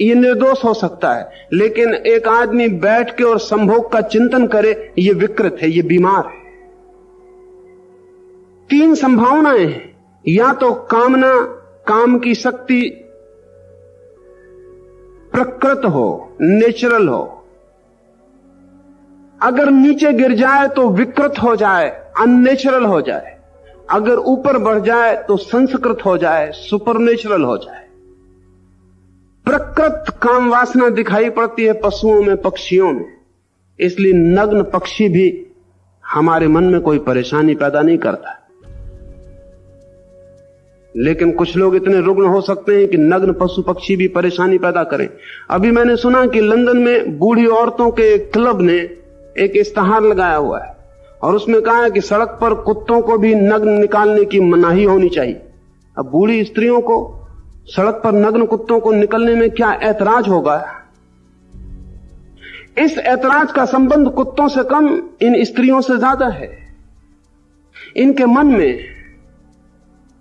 ये निर्दोष हो सकता है, लेकिन एक आदमी बैठ के और संभोग का चिंतन करे, ये विकृत है, ये बीमार है। तीन संभावनाएं हैं। या तो कामना, काम की शक्ति प्रकृत हो, नेचुरल हो, अगर नीचे गिर जाए तो विकृत हो जाए, अननेचुरल हो जाए, अगर ऊपर बढ़ जाए तो संस्कृत हो जाए, सुपरनेचुरल हो जाए। प्रकृत काम वासना दिखाई पड़ती है पशुओं में, पक्षियों में, इसलिए नग्न पक्षी भी हमारे मन में कोई परेशानी पैदा नहीं करता। लेकिन कुछ लोग इतने रुग्ण हो सकते हैं कि नग्न पशु पक्षी भी परेशानी पैदा करें। अभी मैंने सुना कि लंदन में बूढ़ी औरतों के क्लब ने एक इश्तेहार लगाया हुआ है और उसमें कहा है कि सड़क पर कुत्तों को भी नग्न निकालने की मनाही होनी चाहिए। अब बूढ़ी स्त्रियों को सड़क पर नग्न कुत्तों को निकलने में क्या ऐतराज होगा? इस ऐतराज का संबंध कुत्तों से कम इन स्त्रियों से ज्यादा है। इनके मन में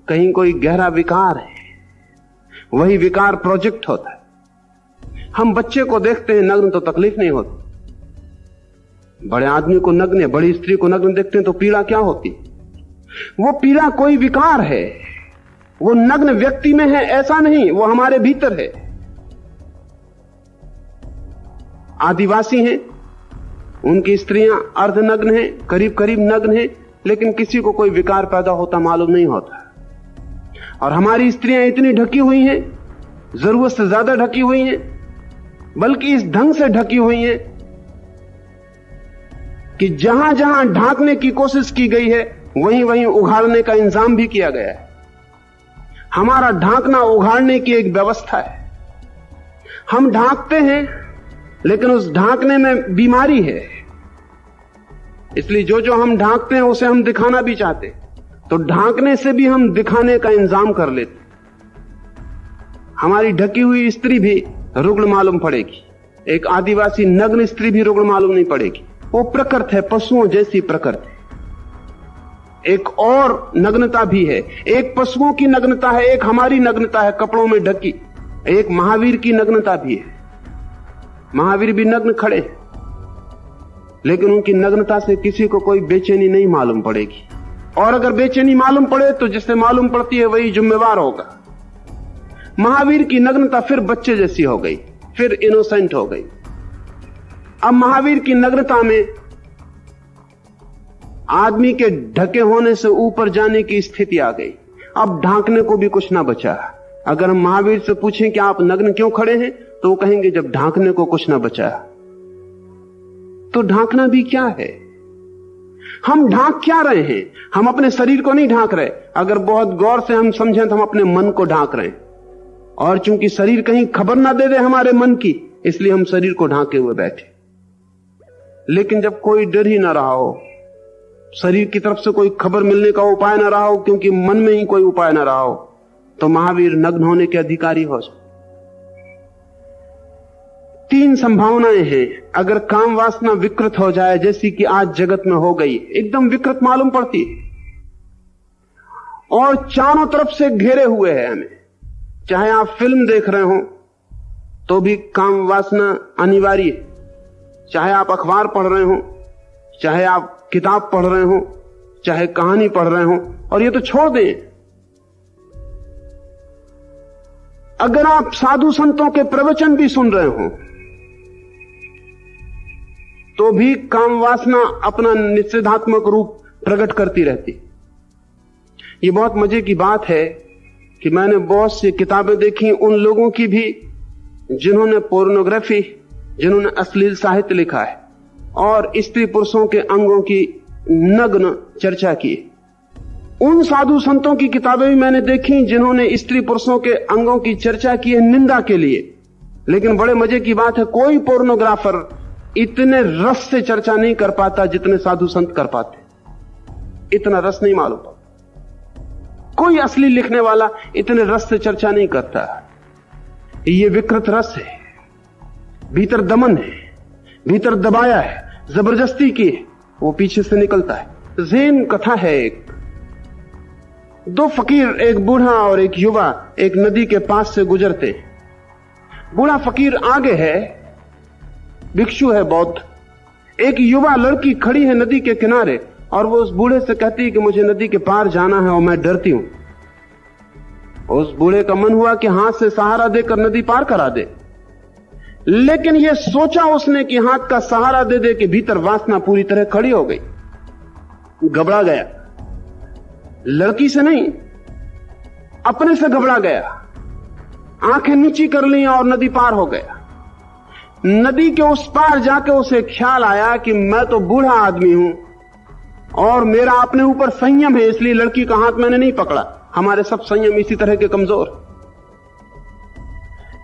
कहीं कोई गहरा विकार है, वही विकार प्रोजेक्ट होता है। हम बच्चे को देखते हैं नग्न तो तकलीफ नहीं होती, बड़े आदमी को नग्न, बड़ी स्त्री को नग्न देखते हैं तो पीड़ा क्या होती? वो पीड़ा कोई विकार है, वो नग्न व्यक्ति में है ऐसा नहीं, वो हमारे भीतर है। आदिवासी हैं, उनकी स्त्रियां अर्धनग्न हैं, करीब करीब नग्न हैं, लेकिन किसी को कोई विकार पैदा होता मालूम नहीं होता। और हमारी स्त्रियां इतनी ढकी हुई हैं, जरूरत से ज्यादा ढकी हुई हैं, बल्कि इस ढंग से ढकी हुई हैं कि जहां जहां ढांकने की कोशिश की गई है वहीं वहीं उघाड़ने का इंतजाम भी किया गया है। हमारा ढांकना उघाड़ने की एक व्यवस्था है। हम ढांकते हैं लेकिन उस ढांकने में बीमारी है, इसलिए जो जो हम ढांकते हैं उसे हम दिखाना भी चाहते हैं, तो ढांकने से भी हम दिखाने का इंतजाम कर लेते। हमारी ढकी हुई स्त्री भी रुग्ण मालूम पड़ेगी, एक आदिवासी नग्न स्त्री भी रुग्ण मालूम नहीं पड़ेगी। वो प्रकृति है, पशुओं जैसी प्रकृति। एक और नग्नता भी है, एक पशुओं की नग्नता है, एक हमारी नग्नता है कपड़ों में ढकी। एक महावीर की नग्नता भी है, महावीर भी नग्न खड़े, लेकिन उनकी नग्नता से किसी को कोई बेचैनी नहीं मालूम पड़ेगी। और अगर बेचैनी मालूम पड़े तो जिससे मालूम पड़ती है वही जिम्मेवार होगा। महावीर की नग्नता फिर बच्चे जैसी हो गई, फिर इनोसेंट हो गई। अब महावीर की नग्नता में आदमी के ढके होने से ऊपर जाने की स्थिति आ गई। अब ढांकने को भी कुछ ना बचा। अगर हम महावीर से पूछें कि आप नग्न क्यों खड़े हैं, तो वो कहेंगे जब ढांकने को कुछ ना बचा। तो ढांकना भी क्या है? हम ढांक क्या रहे हैं? हम अपने शरीर को नहीं ढांक रहे। अगर बहुत गौर से हम समझें तो हम अपने मन को ढांक रहे हैं, और चूंकि शरीर कहीं खबर ना दे दे हमारे मन की, इसलिए हम शरीर को ढांके हुए बैठे। लेकिन जब कोई डर ही ना रहा हो, शरीर की तरफ से कोई खबर मिलने का उपाय ना रहा हो, क्योंकि मन में ही कोई उपाय ना रहा हो, तो महावीर नग्न होने के अधिकारी हो जाए। 3 संभावनाएं हैं। अगर काम वासना विकृत हो जाए, जैसी कि आज जगत में हो गई, एकदम विकृत मालूम पड़ती है और चारों तरफ से घेरे हुए है हमें। चाहे आप फिल्म देख रहे हो तो भी काम वासना अनिवार्य है, चाहे आप अखबार पढ़ रहे हो, चाहे आप किताब पढ़ रहे हो, चाहे कहानी पढ़ रहे हो। और ये तो छोड़ दें, अगर आप साधु संतों के प्रवचन भी सुन रहे हो तो भी काम वासना अपना निषेधात्मक रूप प्रकट करती रहती। ये बहुत मजे की बात है कि मैंने बहुत सी किताबें देखी उन लोगों की भी जिन्होंने पोर्नोग्राफी, जिन्होंने अश्लील साहित्य लिखा है और स्त्री पुरुषों के अंगों की नग्न चर्चा की। उन साधु संतों की किताबें भी मैंने देखी जिन्होंने स्त्री पुरुषों के अंगों की चर्चा की है निंदा के लिए। लेकिन बड़े मजे की बात है, कोई पोर्नोग्राफर इतने रस से चर्चा नहीं कर पाता जितने साधु संत कर पाते। इतना रस नहीं मालूम पड़ता। कोई असली लिखने वाला इतने रस से चर्चा नहीं करता। ये विकृत रस है, भीतर दमन है, भीतर दबाया है, जबरदस्ती की है, वो पीछे से निकलता है। ज़ेन कथा है एक, 2 फकीर, एक बूढ़ा और एक युवा, एक नदी के पास से गुजरते। बूढ़ा फकीर आगे है, भिक्षु है बौद्ध। एक युवा लड़की खड़ी है नदी के किनारे और वो उस बूढ़े से कहती है कि मुझे नदी के पार जाना है और मैं डरती हूं। उस बूढ़े का मन हुआ कि हाथ से सहारा देकर नदी पार करा दे, लेकिन यह सोचा उसने कि हाथ का सहारा दे दे के भीतर वासना पूरी तरह खड़ी हो गई। घबरा गया, लड़की से नहीं अपने से घबरा गया, आंखें नीची कर ली और नदी पार हो गया। नदी के उस पार जाके उसे ख्याल आया कि मैं तो बूढ़ा आदमी हूं और मेरा अपने ऊपर संयम है, इसलिए लड़की का हाथ मैंने नहीं पकड़ा। हमारे सब संयम इसी तरह के कमजोर।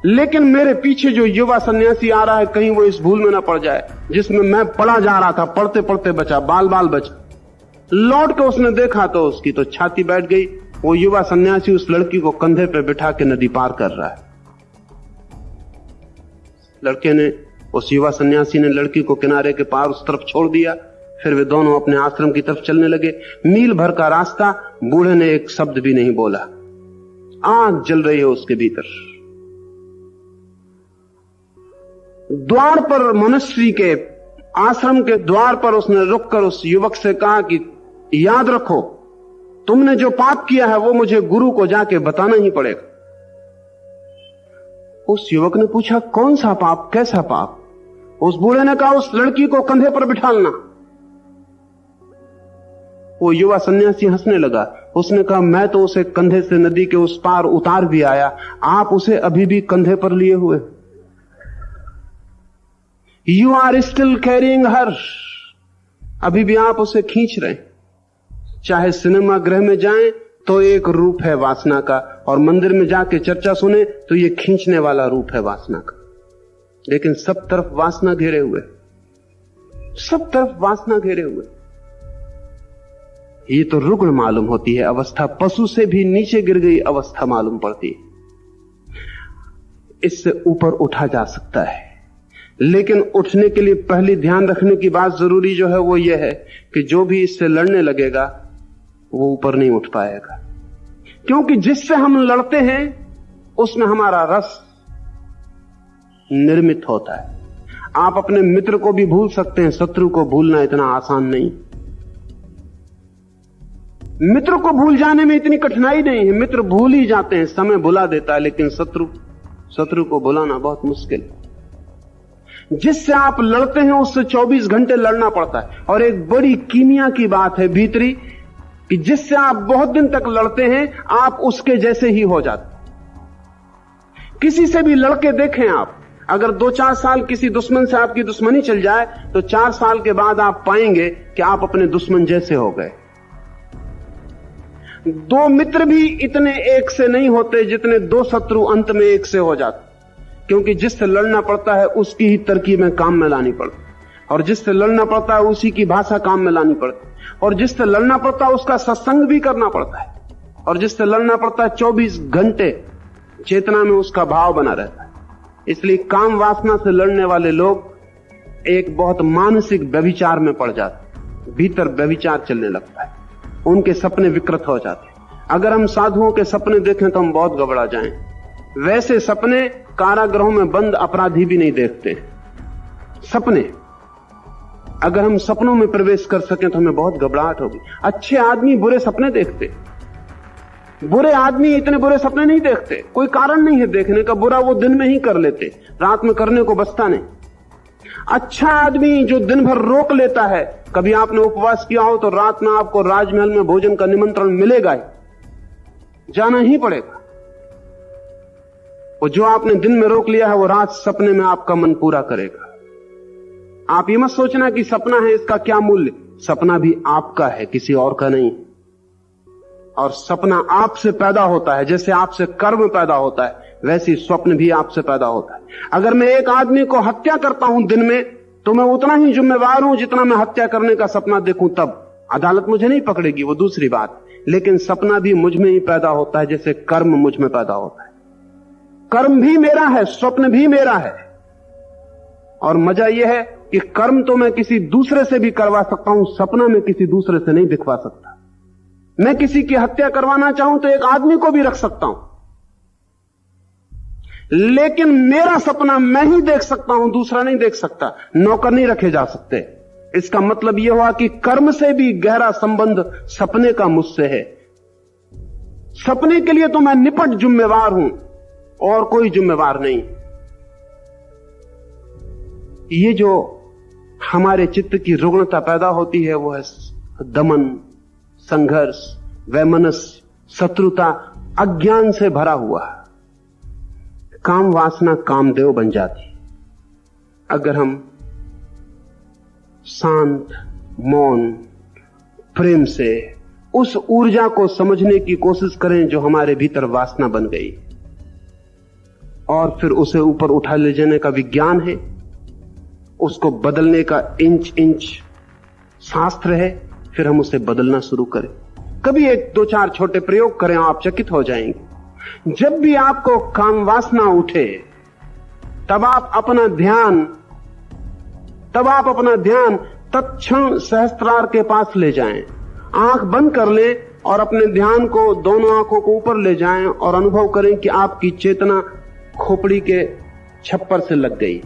लेकिन मेरे पीछे जो युवा सन्यासी आ रहा है, कहीं वो इस भूल में ना पड़ जाए जिसमें मैं पड़ा जा रहा था। पढ़ते पढ़ते बचा, बाल बाल बचा। लौट के उसने देखा तो उसकी तो छाती बैठ गई। वो युवा सन्यासी उस लड़की को कंधे पे बिठा के नदी पार कर रहा है। लड़के ने, उस युवा सन्यासी ने लड़की को किनारे के पार उस तरफ छोड़ दिया। फिर वे दोनों अपने आश्रम की तरफ चलने लगे। मील भर का रास्ता, बूढ़े ने एक शब्द भी नहीं बोला। आग जल रही है उसके भीतर। द्वार पर, मनुष्य के आश्रम के द्वार पर उसने रुककर उस युवक से कहा कि याद रखो, तुमने जो पाप किया है वो मुझे गुरु को जाके बताना ही पड़ेगा। उस युवक ने पूछा, कौन सा पाप, कैसा पाप? उस बूढ़े ने कहा, उस लड़की को कंधे पर बिठालना। वो युवा सन्यासी हंसने लगा। उसने कहा, मैं तो उसे कंधे से नदी के उस पार उतार भी आया, आप उसे अभी भी कंधे पर लिए हुए। You are still carrying her, अभी भी आप उसे खींच रहे हैं। चाहे सिनेमा गृह में जाएं तो एक रूप है वासना का, और मंदिर में जाके चर्चा सुने तो ये खींचने वाला रूप है वासना का। लेकिन सब तरफ वासना घेरे हुए, सब तरफ वासना घेरे हुए। ये तो रुग्ण मालूम होती है अवस्था, पशु से भी नीचे गिर गई अवस्था मालूम पड़ती है। इससे ऊपर उठा जा सकता है, लेकिन उठने के लिए पहले ध्यान रखने की बात जरूरी जो है वो ये है कि जो भी इससे लड़ने लगेगा वो ऊपर नहीं उठ पाएगा। क्योंकि जिससे हम लड़ते हैं उसमें हमारा रस निर्मित होता है। आप अपने मित्र को भी भूल सकते हैं, शत्रु को भूलना इतना आसान नहीं। मित्र को भूल जाने में इतनी कठिनाई नहीं है, मित्र भूल ही जाते हैं, समय भुला देता है। लेकिन शत्रु को भुलाना बहुत मुश्किल है। जिससे आप लड़ते हैं उससे 24 घंटे लड़ना पड़ता है। और एक बड़ी कीमिया की बात है भीतरी कि जिससे आप बहुत दिन तक लड़ते हैं आप उसके जैसे ही हो जाते। किसी से भी लड़के देखें आप, अगर 2-4 साल किसी दुश्मन से आपकी दुश्मनी चल जाए तो 4 साल के बाद आप पाएंगे कि आप अपने दुश्मन जैसे हो गए। 2 मित्र भी इतने एक से नहीं होते जितने 2 शत्रु अंत में एक से हो जाते। क्योंकि जिससे लड़ना पड़ता है उसकी ही तरकीबें काम में लानी पड़ती, और जिससे लड़ना पड़ता है उसी की भाषा काम में लानी पड़ती, और जिससे लड़ना पड़ता है उसका सत्संग भी करना पड़ता है, और जिससे लड़ना पड़ता है 24 घंटे चेतना में उसका भाव बना रहता है। इसलिए काम वासना से लड़ने वाले लोग एक बहुत मानसिक व्यभिचार में पड़ जाते, भीतर व्यभिचार चलने लगता है, उनके सपने विकृत हो जाते हैं। अगर हम साधुओं के सपने देखें तो हम बहुत घबरा जाएं। वैसे सपने कारागृहों में बंद अपराधी भी नहीं देखते। सपने, अगर हम सपनों में प्रवेश कर सकें तो हमें बहुत घबराहट होगी। अच्छे आदमी बुरे सपने देखते, बुरे आदमी इतने बुरे सपने नहीं देखते। कोई कारण नहीं है देखने का, बुरा वो दिन में ही कर लेते, रात में करने को बचता नहीं। अच्छा आदमी जो दिन भर रोक लेता है, कभी आपने उपवास किया हो तो रात में आपको राजमहल में भोजन का निमंत्रण मिलेगा ही, जाना ही पड़ेगा। वो जो आपने दिन में रोक लिया है वो रात सपने में आपका मन पूरा करेगा। आप ये मत सोचना कि सपना है इसका क्या मूल्य, सपना भी आपका है, किसी और का नहीं। और सपना आपसे पैदा होता है, जैसे आपसे कर्म पैदा होता है वैसे स्वप्न भी आपसे पैदा होता है। अगर मैं एक आदमी को हत्या करता हूं दिन में तो मैं उतना ही जिम्मेवार हूं जितना मैं हत्या करने का सपना देखूं तब। अदालत मुझे नहीं पकड़ेगी, वो दूसरी बात। लेकिन सपना भी मुझ में ही पैदा होता है जैसे कर्म मुझ में पैदा होता है। कर्म भी मेरा है, स्वप्न भी मेरा है। और मजा यह है कि कर्म तो मैं किसी दूसरे से भी करवा सकता हूं, सपना में किसी दूसरे से नहीं दिखवा सकता। मैं किसी की हत्या करवाना चाहूं तो एक आदमी को भी रख सकता हूं, लेकिन मेरा सपना मैं ही देख सकता हूं, दूसरा नहीं देख सकता। नौकर नहीं रखे जा सकते। इसका मतलब यह हुआ कि कर्म से भी गहरा संबंध सपने का मुझसे है। सपने के लिए तो मैं निपट जिम्मेवार हूं और कोई जिम्मेवार नहीं। ये जो हमारे चित्त की रुग्णता पैदा होती है वो है दमन, संघर्ष, वैमनस्य, शत्रुता, अज्ञान से भरा हुआ। काम वासना कामदेव बन जाती। अगर हम शांत, मौन, प्रेम से उस ऊर्जा को समझने की कोशिश करें जो हमारे भीतर वासना बन गई, और फिर उसे ऊपर उठा ले जाने का विज्ञान है, उसको बदलने का इंच इंच शास्त्र है, फिर हम उसे बदलना शुरू करें। कभी 1-2-4 छोटे प्रयोग करें, आप चकित हो जाएंगे। जब भी आपको काम वासना उठे, तब आप अपना ध्यान तत्क्षण सहस्त्रार के पास ले जाएं। आंख बंद कर लें और अपने ध्यान को दोनों आंखों को ऊपर ले जाएं और अनुभव करें कि आपकी चेतना खोपड़ी के छप्पर से लग गई।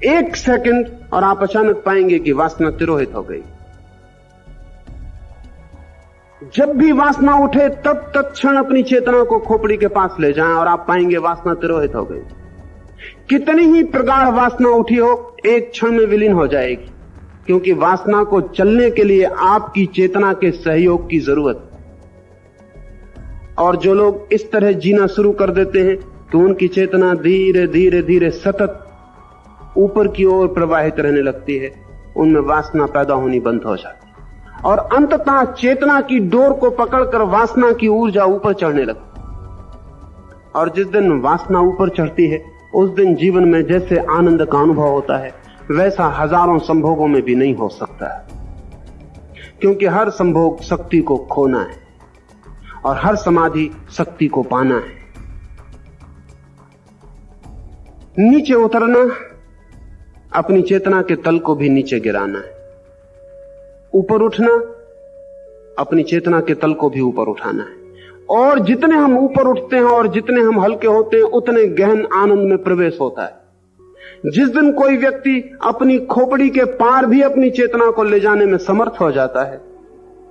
1 सेकंड और आप अचानक पाएंगे कि वासना तिरोहित हो गई। जब भी वासना उठे तब तत्क्षण अपनी चेतना को खोपड़ी के पास ले जाएं और आप पाएंगे वासना तिरोहित हो गई। कितनी ही प्रगाढ़ वासना उठी हो, एक क्षण में विलीन हो जाएगी, क्योंकि वासना को चलने के लिए आपकी चेतना के सहयोग की जरूरत है। और जो लोग इस तरह जीना शुरू कर देते हैं कि उनकी चेतना धीरे धीरे धीरे सतत ऊपर की ओर प्रवाहित रहने लगती है, उनमें वासना पैदा होनी बंद हो जाती है और अंततः चेतना की डोर को पकड़कर वासना की ऊर्जा ऊपर चढ़ने लगती। और जिस दिन वासना ऊपर चढ़ती है, उस दिन जीवन में जैसे आनंद का अनुभव होता है, वैसा हजारों संभोगों में भी नहीं हो सकता है, क्योंकि हर संभोग शक्ति को खोना है और हर समाधि शक्ति को पाना है। नीचे उतरना, अपनी चेतना के तल को भी नीचे गिराना है। ऊपर उठना, अपनी चेतना के तल को भी ऊपर उठाना है। और जितने हम ऊपर उठते हैं और जितने हम हल्के होते हैं, उतने गहन आनंद में प्रवेश होता है। जिस दिन कोई व्यक्ति अपनी खोपड़ी के पार भी अपनी चेतना को ले जाने में समर्थ हो जाता है,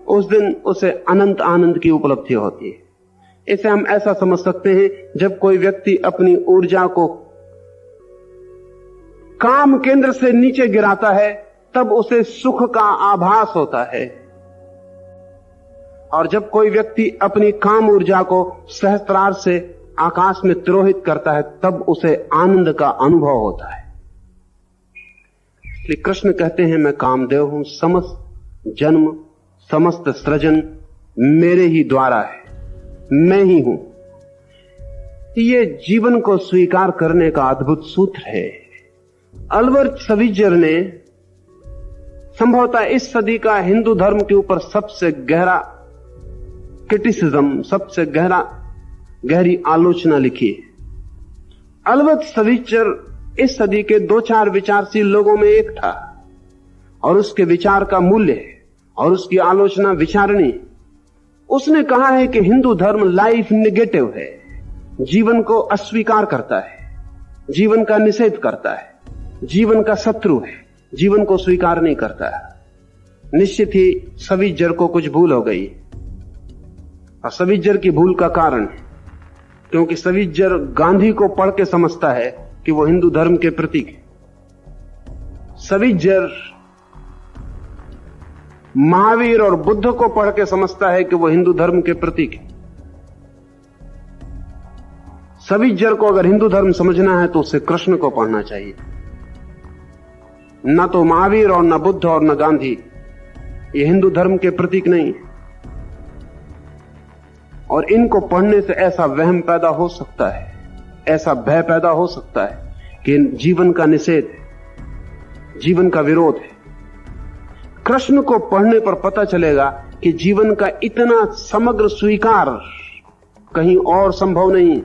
उस दिन उसे अनंत आनंद की उपलब्धि होती है। इसे हम ऐसा समझ सकते हैं, जब कोई व्यक्ति अपनी ऊर्जा को काम केंद्र से नीचे गिराता है, तब उसे सुख का आभास होता है। और जब कोई व्यक्ति अपनी काम ऊर्जा को सहस्त्रार से आकाश में तिरोहित करता है, तब उसे आनंद का अनुभव होता है। इसलिए कृष्ण कहते हैं, मैं कामदेव हूं, समस्त जन्म समस्त सृजन मेरे ही द्वारा है, मैं ही हूं। ये जीवन को स्वीकार करने का अद्भुत सूत्र है। अल्बर्ट स्वीट्जर ने संभवतः इस सदी का हिंदू धर्म के ऊपर सबसे गहरा क्रिटिसिज्म, सबसे गहरी आलोचना लिखी है। अल्बर्ट स्वीट्जर इस सदी के 2-4 विचारशील लोगों में एक था, और उसके विचार का मूल्य है और उसकी आलोचना विचारणी। उसने कहा है कि हिंदू धर्म लाइफ नेगेटिव है, जीवन को अस्वीकार करता है, जीवन का निषेध करता है, जीवन का शत्रु है, जीवन को स्वीकार नहीं करता है। निश्चित ही स्वीट्जर को कुछ भूल हो गई, और स्वीट्जर की भूल का कारण है क्योंकि स्वीट्जर गांधी को पढ़ के समझता है कि वो हिंदू धर्म के प्रतीक है। स्वीट्जर महावीर और बुद्ध को पढ़ के समझता है कि वो हिंदू धर्म के प्रतीक है। स्वीट्जर को अगर हिंदू धर्म समझना है तो उसे कृष्ण को पढ़ना चाहिए, न तो महावीर और न बुद्ध और न गांधी। ये हिंदू धर्म के प्रतीक नहीं। और इनको पढ़ने से ऐसा वहम पैदा हो सकता है, ऐसा भय पैदा हो सकता है कि जीवन का निषेध है, जीवन का विरोध है। कृष्ण को पढ़ने पर पता चलेगा कि जीवन का इतना समग्र स्वीकार कहीं और संभव नहीं।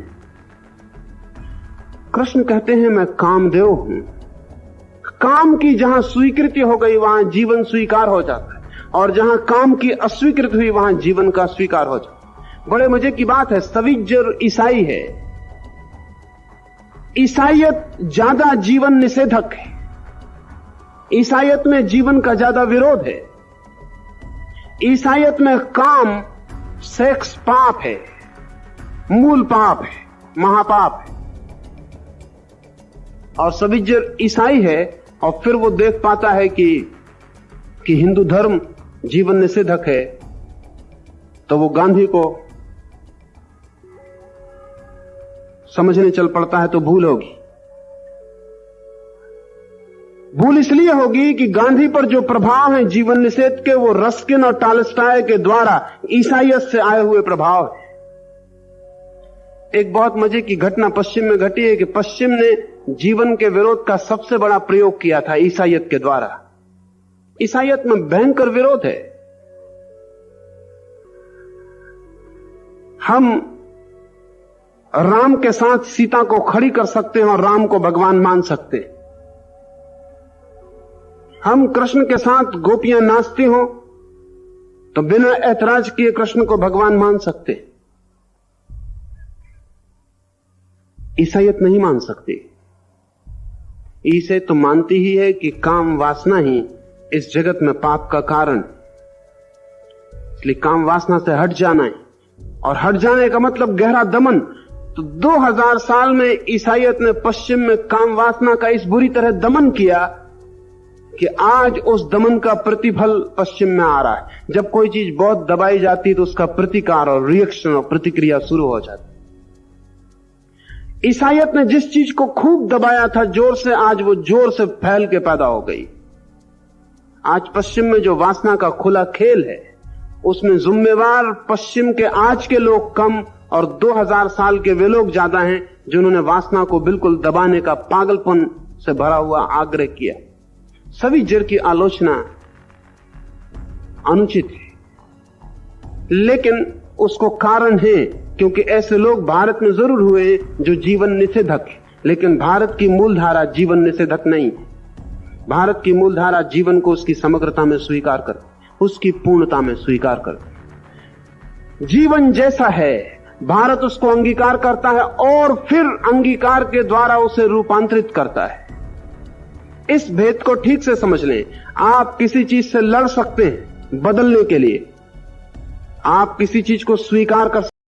कृष्ण कहते हैं, मैं कामदेव हूं। काम की जहां स्वीकृति हो गई वहां जीवन स्वीकार हो जाता है, और जहां काम की अस्वीकृति हुई वहां जीवन का स्वीकार हो जाता है। बड़े मजे की बात है, स्वीट्जर ईसाई है। ईसाइयत ज्यादा जीवन निषेधक है, ईसाइयत में जीवन का ज्यादा विरोध है। ईसाइयत में काम, सेक्स पाप है, मूल पाप है, महापाप है। और स्वीट्जर ईसाई है, और फिर वो देख पाता है कि कि हिंदू धर्म जीवन निषेधक है, तो वो गांधी को समझने चल पड़ता है तो भूल होगी। भूल इसलिए होगी कि गांधी पर जो प्रभाव है जीवन निषेध के, वो रस्किन और टॉलस्टॉय के द्वारा ईसाइयत से आए हुए प्रभाव है। एक बहुत मजे की घटना पश्चिम में घटी है कि पश्चिम ने जीवन के विरोध का सबसे बड़ा प्रयोग किया था ईसाइयत के द्वारा। ईसाइयत में भयंकर विरोध है। हम राम के साथ सीता को खड़ी कर सकते हैं और राम को भगवान मान सकते हैं। हम कृष्ण के साथ गोपियां नाचती हो तो बिना ऐतराज किए कृष्ण को भगवान मान सकते। ईसाइयत नहीं मान सकती। ईसाई तो मानती ही है कि काम वासना ही इस जगत में पाप का कारण, इसलिए काम वासना से हट जाना है, और हट जाने का मतलब गहरा दमन। तो 2000 साल में ईसाइयत ने पश्चिम में काम वासना का इस बुरी तरह दमन किया कि आज उस दमन का प्रतिफल पश्चिम में आ रहा है। जब कोई चीज बहुत दबाई जाती तो उसका प्रतिकार और रिएक्शन और प्रतिक्रिया शुरू हो जाती। ईसाइयत ने जिस चीज को खूब दबाया था जोर से, आज वो जोर से फैल के पैदा हो गई। आज पश्चिम में जो वासना का खुला खेल है, उसमें जिम्मेवार पश्चिम के आज के लोग कम और 2000 साल के वे लोग ज्यादा हैं जिन्होंने वासना को बिल्कुल दबाने का पागलपन से भरा हुआ आग्रह किया। सभी जड़ की आलोचना अनुचित है, लेकिन उसको कारण है क्योंकि ऐसे लोग भारत में जरूर हुए जो जीवन निषेधक है, लेकिन भारत की मूलधारा जीवन निषेधक नहीं है। भारत की मूलधारा जीवन को उसकी समग्रता में स्वीकार कर, उसकी पूर्णता में स्वीकार कर। जीवन जैसा है भारत उसको अंगीकार करता है और फिर अंगीकार के द्वारा उसे रूपांतरित करता है। इस भेद को ठीक से समझ लें। आप किसी चीज से लड़ सकते हैं बदलने के लिए, आप किसी चीज को स्वीकार कर